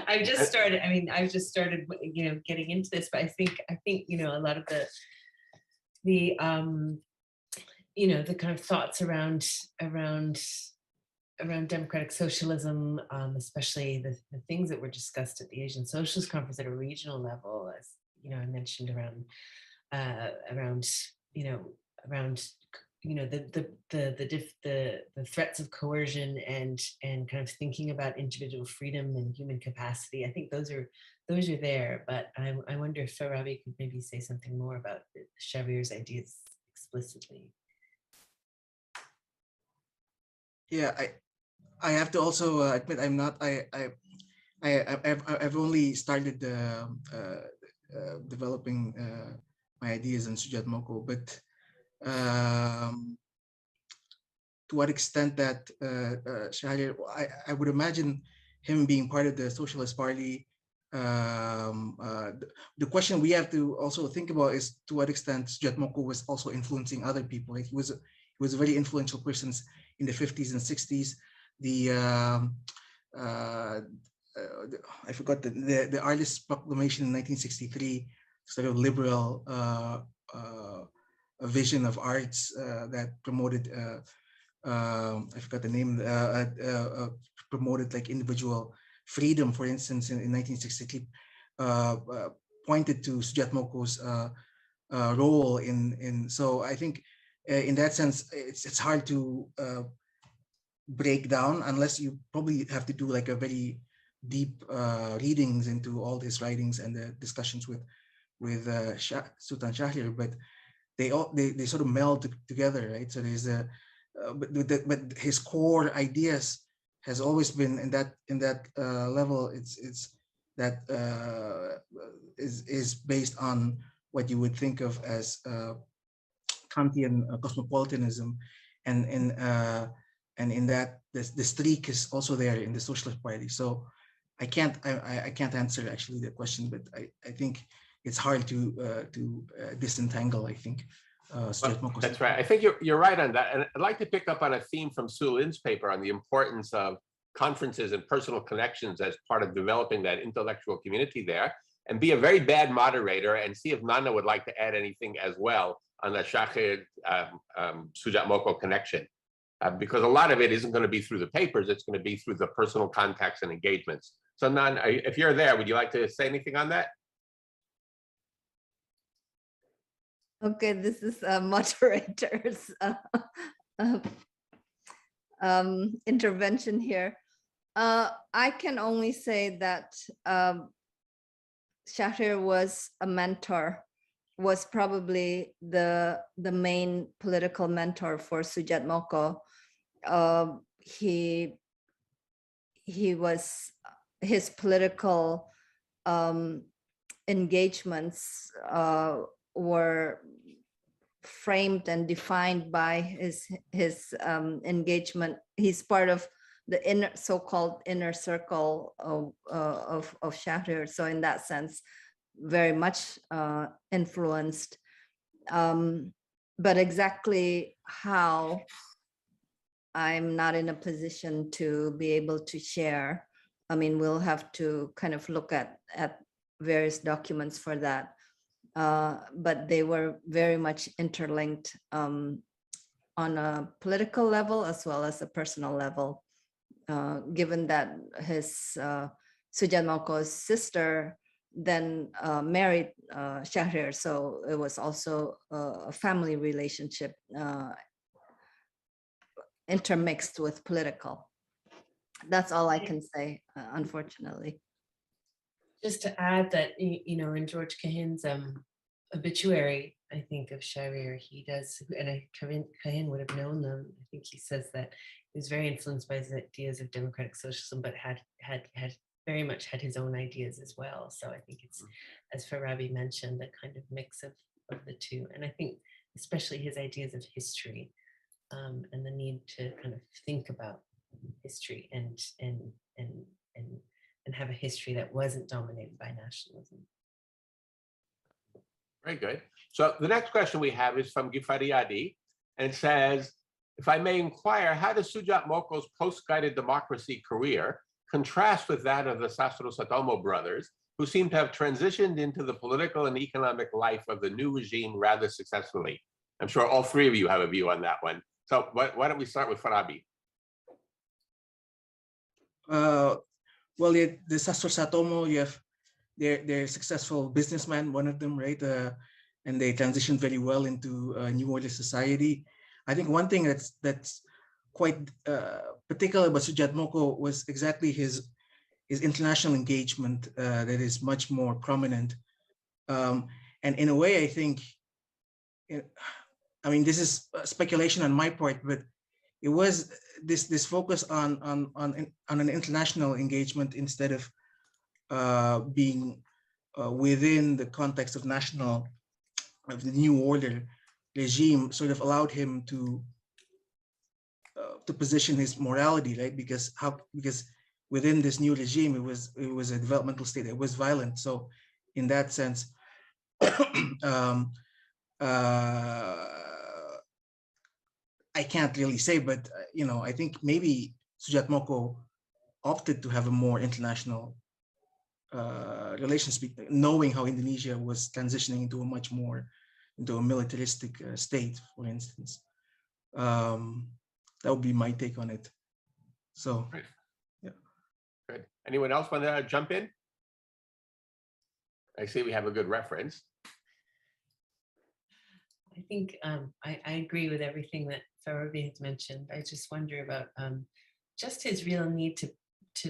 I've just started, getting into this, but I think, a lot of the kind of thoughts around democratic socialism, especially the things that were discussed at the Asian Socialist Conference at a regional level, as I mentioned, around the threats of coercion and kind of thinking about individual freedom and human capacity. I think those are there, but I wonder if Farabi could maybe say something more about Shahir's ideas explicitly. Yeah, I have to also admit I'm not. I've only started developing my ideas on Soedjatmoko, but to what extent that Shahir, I would imagine him being part of the Socialist Party. The question we have to also think about is to what extent Soedjatmoko was also influencing other people. Like he was a very influential person in the 50s and 60s. I forgot the Artist's Proclamation in 1963, sort of liberal a vision of arts that promoted I forgot the name, promoted like individual freedom, for instance, in 1963, pointed to Soedjatmoko's role in. So I think in that sense, it's hard to break down unless you probably have to do like a very deep readings into all his writings and the discussions with Sultan Shahir, but they sort of meld together, right? So there's a but his core ideas has always been in that level. It's that is based on what you would think of as Kantian cosmopolitanism, and in that the streak is also there in the Socialist Party. So I can't answer actually the question, but I think it's hard to disentangle, I think. That's right. I think you're right on that. And I'd like to pick up on a theme from Sue Lin's paper on the importance of conferences and personal connections as part of developing that intellectual community there, and be a very bad moderator and see if Nana would like to add anything as well on the Shahir Soedjatmoko connection. Because a lot of it isn't going to be through the papers, it's going to be through the personal contacts and engagements. So Nan, if you're there, would you like to say anything on that? Okay, this is moderators. intervention here. I can only say that Shahrir was a mentor, was probably the main political mentor for Soedjatmoko. His political engagements were framed and defined by his engagement. He's part of the so-called inner circle of Shahrir. So in that sense, very much influenced. But exactly how, I'm not in a position to be able to share. I mean, we'll have to kind of look at various documents for that. But they were very much interlinked on a political level as well as a personal level, given that his Soedjatmoko's sister then married Shahrir, so it was also a family relationship intermixed with political. That's all I can say, unfortunately. Just to add that, you know, in George Cahin's obituary, I think, of Shahrir, he does, and Cahin would have known them. I think he says that he was very influenced by his ideas of democratic socialism, but had very much had his own ideas as well. So I think it's, as Farabi mentioned, a kind of mix of the two. And I think especially his ideas of history and the need to kind of think about history and have a history that wasn't dominated by nationalism. Very good. So the next question we have is from Gifariadi, and it says, if I may inquire, how does Soedjatmoko's post-guided democracy career contrast with that of the Sastro-Satomo brothers, who seem to have transitioned into the political and economic life of the new regime rather successfully? I'm sure all three of you have a view on that one. So why don't we start with Farabi? Well, the Sastro-Satomo, you have they're successful businessmen, one of them, right? And they transitioned very well into a New Order society. I think one thing that's quite particular about Soedjatmoko was exactly his international engagement that is much more prominent. And in a way, I think, I mean, this is speculation on my part, but it was this focus on an international engagement instead of being within the context of the New Order regime, sort of allowed him to position his morality, right? Because within this new regime, it was a developmental state. It was violent. So in that sense, I can't really say, but you know, I think maybe Soedjatmoko opted to have a more international relations, knowing how Indonesia was transitioning into a militaristic state, for instance. That would be my take on it. So, Great. Yeah. Good. Anyone else want to jump in? I see we have a good reference. I think I agree with everything that Farabi has mentioned. I just wonder about just his real need to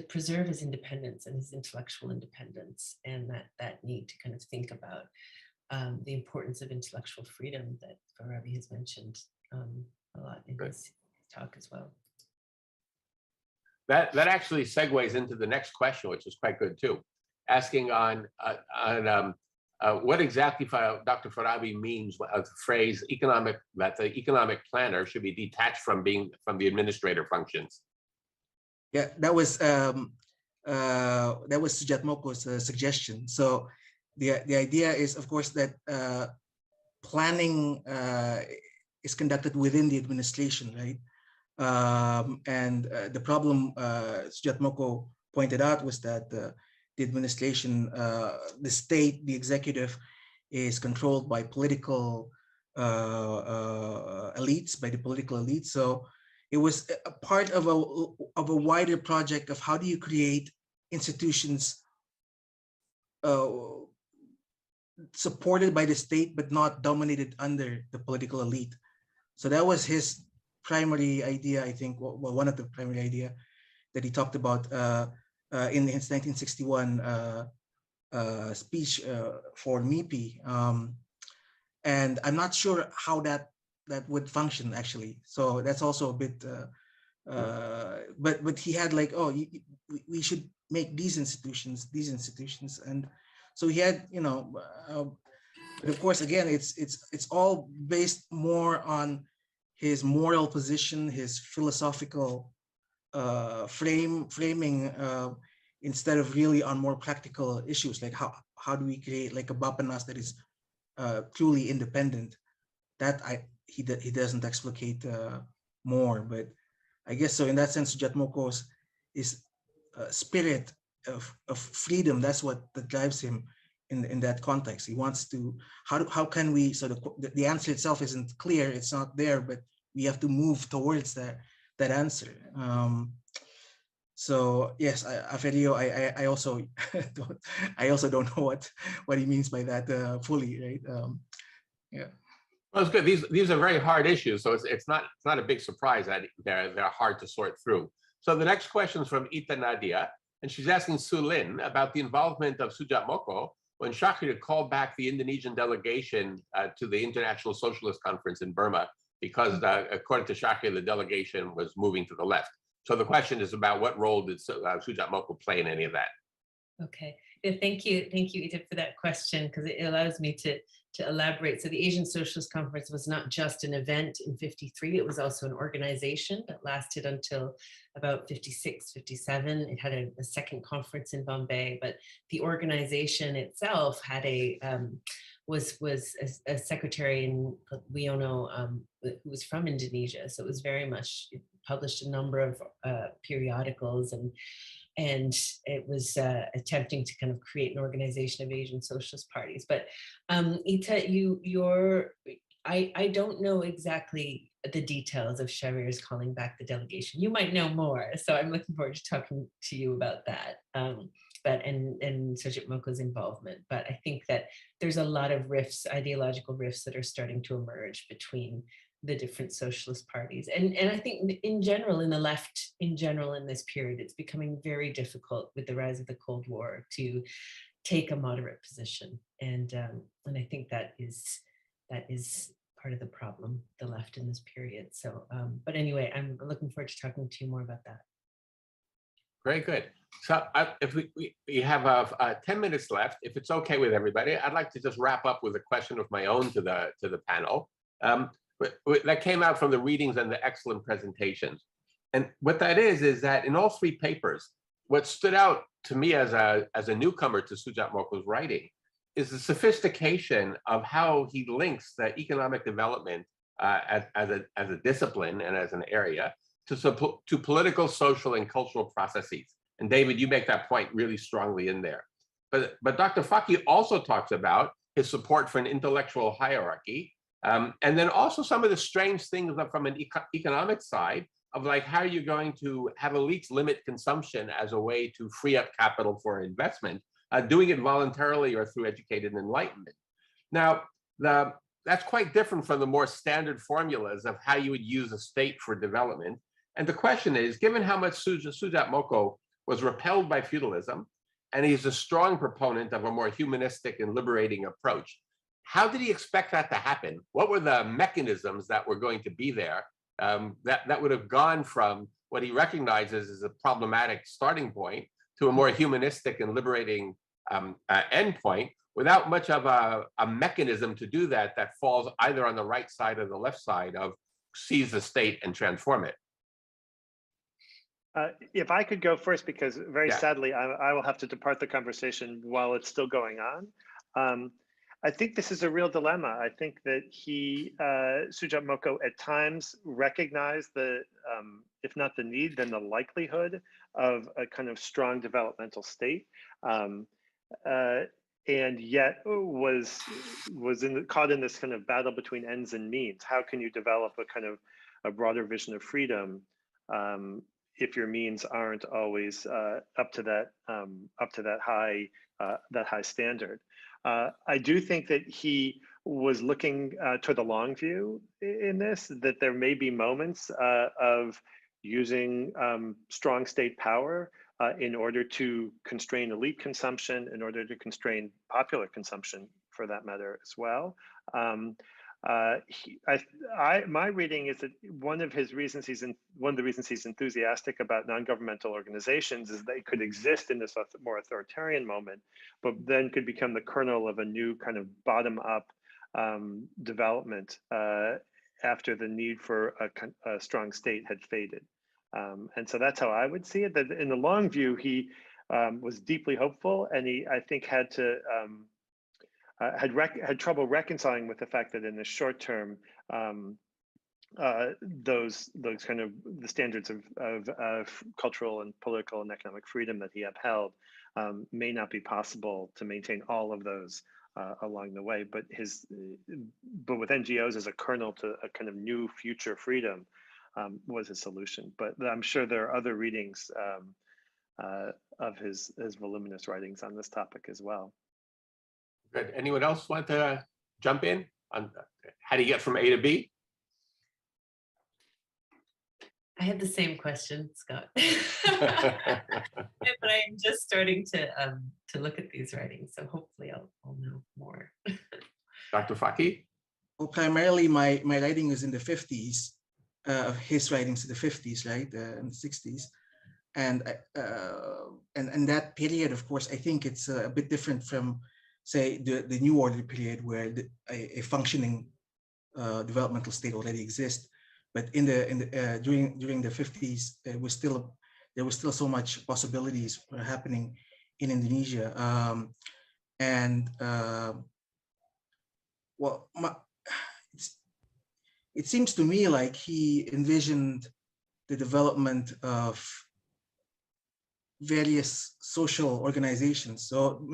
preserve his independence and his intellectual independence, and that need to kind of think about the importance of intellectual freedom that Farabi has mentioned a lot in his talk as well. That actually segues into the next question, which is quite good too, asking on what exactly Dr. Farabi means of the phrase that the economic planner should be detached from the administrator functions. Yeah, that was Soedjatmoko's suggestion. So the idea is, of course, that planning is conducted within the administration, right? And the problem Soedjatmoko pointed out was that the administration, the state, the executive, is controlled by political elites, by the political elites. So it was a part of a wider project of how do you create institutions supported by the state, but not dominated under the political elite. So that was his primary idea, I think, well, one of the primary idea that he talked about in his 1961 speech for MIPI. And I'm not sure how that would function actually. So that's also a bit, but he had like, oh, we should make these institutions, and so he had, you know, but of course, again, it's all based more on his moral position, his philosophical framing, instead of really on more practical issues, like how do we create like a Bapenas that is truly independent. That he doesn't explicate more, but I guess so. In that sense, Soedjatmoko's is spirit of freedom. That's what that drives him in that context. He wants to, how can we, so the answer itself isn't clear, it's not there, but we have to move towards that answer. So yes, Aferio, I also don't know what he means by that fully, right? Yeah. Well, it's good. These are very hard issues, so it's not a big surprise that they're hard to sort through. So the next question is from Ita Nadia, and she's asking Su Lin about the involvement of Soedjatmoko when Shahir called back the Indonesian delegation to the International Socialist Conference in Burma, because according to Shahir, the delegation was moving to the left. So the question is about what role did Soedjatmoko play in any of that? Okay, yeah, thank you, Edith, for that question, because it allows me to elaborate. So the Asian Socialist Conference was not just an event in '53, it was also an organization that lasted until about '56, '57. It had a second conference in Bombay, but the organization itself had was a secretary in Wiono, who was from Indonesia. So it was very much, it published a number of periodicals, and it was attempting to kind of create an organization of Asian socialist parties. But Ita, I don't know exactly the details of Shahrir's calling back the delegation. You might know more, so I'm looking forward to talking to you about that. And Soedjatmoko's involvement. But I think that there's a lot of rifts, ideological rifts, that are starting to emerge between the different socialist parties. And I think in general, in the left, in general, in this period, it's becoming very difficult with the rise of the Cold War to take a moderate position. And I think that is part of the problem, the left in this period. So, but anyway, I'm looking forward to talking to you more about that. Very good. So if we have 10 minutes left, if it's okay with everybody, I'd like to just wrap up with a question of my own to the panel. That came out from the readings and the excellent presentations. And what that is that in all three papers, what stood out to me as a newcomer to Soedjatmoko's writing is the sophistication of how he links the economic development as a discipline and as an area to political, social, and cultural processes. And David, you make that point really strongly in there. But Dr. Fakih also talks about his support for an intellectual hierarchy, and then also some of the strange things from an economic side of like, how are you going to have elites limit consumption as a way to free up capital for investment, doing it voluntarily or through educated enlightenment. Now, that's quite different from the more standard formulas of how you would use a state for development. And the question is, given how much Soedjatmoko was repelled by feudalism, and he's a strong proponent of a more humanistic and liberating approach, how did he expect that to happen? What were the mechanisms that were going to be there that would have gone from what he recognizes as a problematic starting point to a more humanistic and liberating endpoint, without much of a mechanism to do that falls either on the right side or the left side of seize the state and transform it? If I could go first, because very sadly, I will have to depart the conversation while it's still going on. I think this is a real dilemma. I think that Soedjatmoko at times recognized the, if not the need, then the likelihood of a kind of strong developmental state, and yet was caught in this kind of battle between ends and means. How can you develop a kind of a broader vision of freedom if your means aren't always up to that high standard? I do think that he was looking toward the long view in this, that there may be moments of using strong state power in order to constrain elite consumption, in order to constrain popular consumption for that matter as well. My reading is that one of the reasons he's enthusiastic about non-governmental organizations is they could exist in this more authoritarian moment, but then could become the kernel of a new kind of bottom-up development after the need for a strong state had faded. And so that's how I would see it, that in the long view, he was deeply hopeful, and he, I think, had trouble reconciling with the fact that in the short term, those kind of the standards of cultural and political and economic freedom that he upheld may not be possible to maintain all of those along the way. But with NGOs as a kernel to a kind of new future freedom was a solution. But I'm sure there are other readings of his voluminous writings on this topic as well. Good. Anyone else want to jump in on how do you get from A to B? I had the same question, Scott, but I'm just starting to look at these writings, so hopefully I'll know more. Dr. Fakih? Well, primarily my writing is in the 50s, his writings in the 50s, right, and 60s. And that period, of course, I think it's a bit different from, say, the New Order period, where a functioning developmental state already exists. But during the 50s, there was still so much possibilities happening in Indonesia. Well, it seems to me like he envisioned the development of various social organizations. So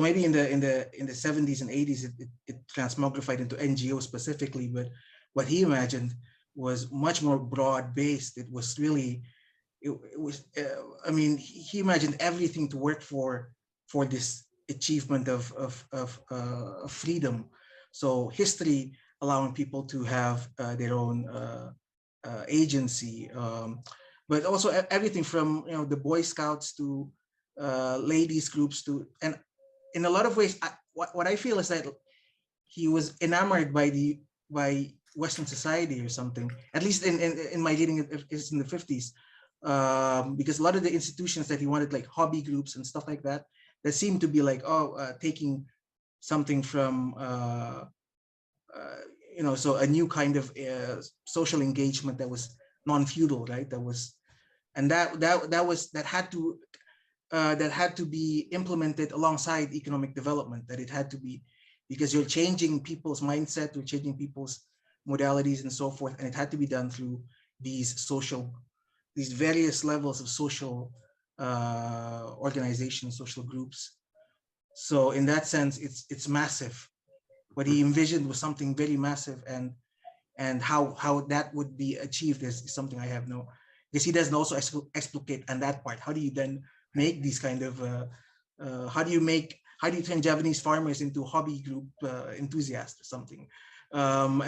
maybe in the 70s and 80s, it transmogrified into NGO specifically, but what he imagined was much more broad-based. It was really, I mean, he imagined everything to work for this achievement of freedom. So history allowing people to have their own agency, but also everything from the Boy Scouts to ladies groups to, and in a lot of ways, what I feel is that he was enamored by Western society or something. At least in my reading is in the 50s, because a lot of the institutions that he wanted, like hobby groups and stuff like that, that seemed to be like, taking something from so a new kind of social engagement that was non-feudal, right? That was, and that had to be implemented alongside economic development. That it had to be, because you're changing people's mindset, you're changing people's modalities and so forth, and it had to be done through these various levels of social organizations, social groups. So in that sense, it's massive. What he envisioned was something very massive, and how that would be achieved is something I have no, because he doesn't also explicate on that part. How do you then make these kind of how do you turn Japanese farmers into hobby group enthusiasts or something? But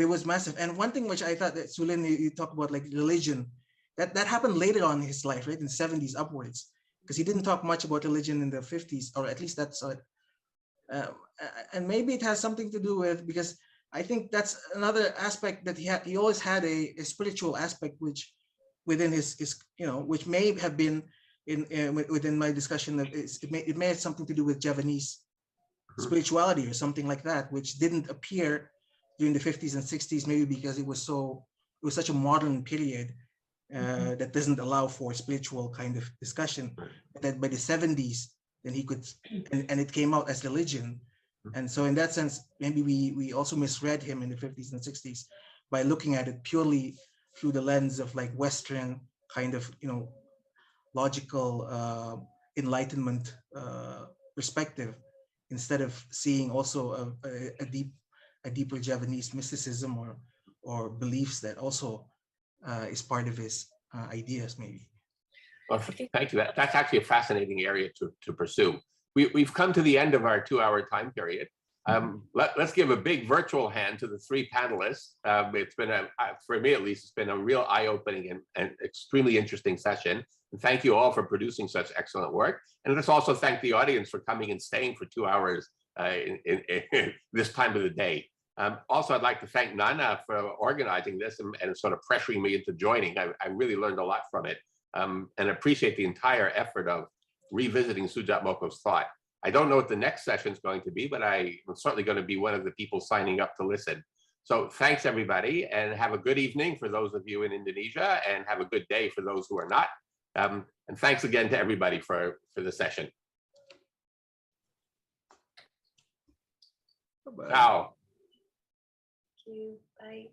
it was massive. And one thing which I thought that Sulin, you talk about like religion, that happened later on in his life, right, in the 70s upwards, because he didn't talk much about religion in the 50s, or at least that's and maybe it has something to do with, because I think that's another aspect that he always had a spiritual aspect, which within his which may have been within my discussion of it may have something to do with Javanese spirituality or something like that, which didn't appear during the 50s and 60s, maybe because it was such a modern period that doesn't allow for spiritual kind of discussion. But that by the 70s, then he could, and it came out as religion. And so in that sense, maybe we also misread him in the 50s and 60s by looking at it purely through the lens of like Western kind of, logical Enlightenment perspective, instead of seeing also a deeper Javanese mysticism or beliefs that also is part of his ideas, maybe. Well, thank you. That's actually a fascinating area to pursue. we've come to the end of our 2-hour time period. Let's give a big virtual hand to the 3 panelists. It's been for me at least, it's been a real eye-opening and extremely interesting session. And thank you all for producing such excellent work. And let's also thank the audience for coming and staying for 2 hours in this time of the day. Also, I'd like to thank Nana for organizing this and sort of pressuring me into joining. I really learned a lot from it, and appreciate the entire effort of revisiting Soedjatmoko's thought. I don't know what the next session is going to be, but I'm certainly going to be one of the people signing up to listen. So thanks, everybody, and have a good evening for those of you in Indonesia, and have a good day for those who are not. And thanks again to everybody for the session. Bye-bye. Ciao. Thank you. Bye.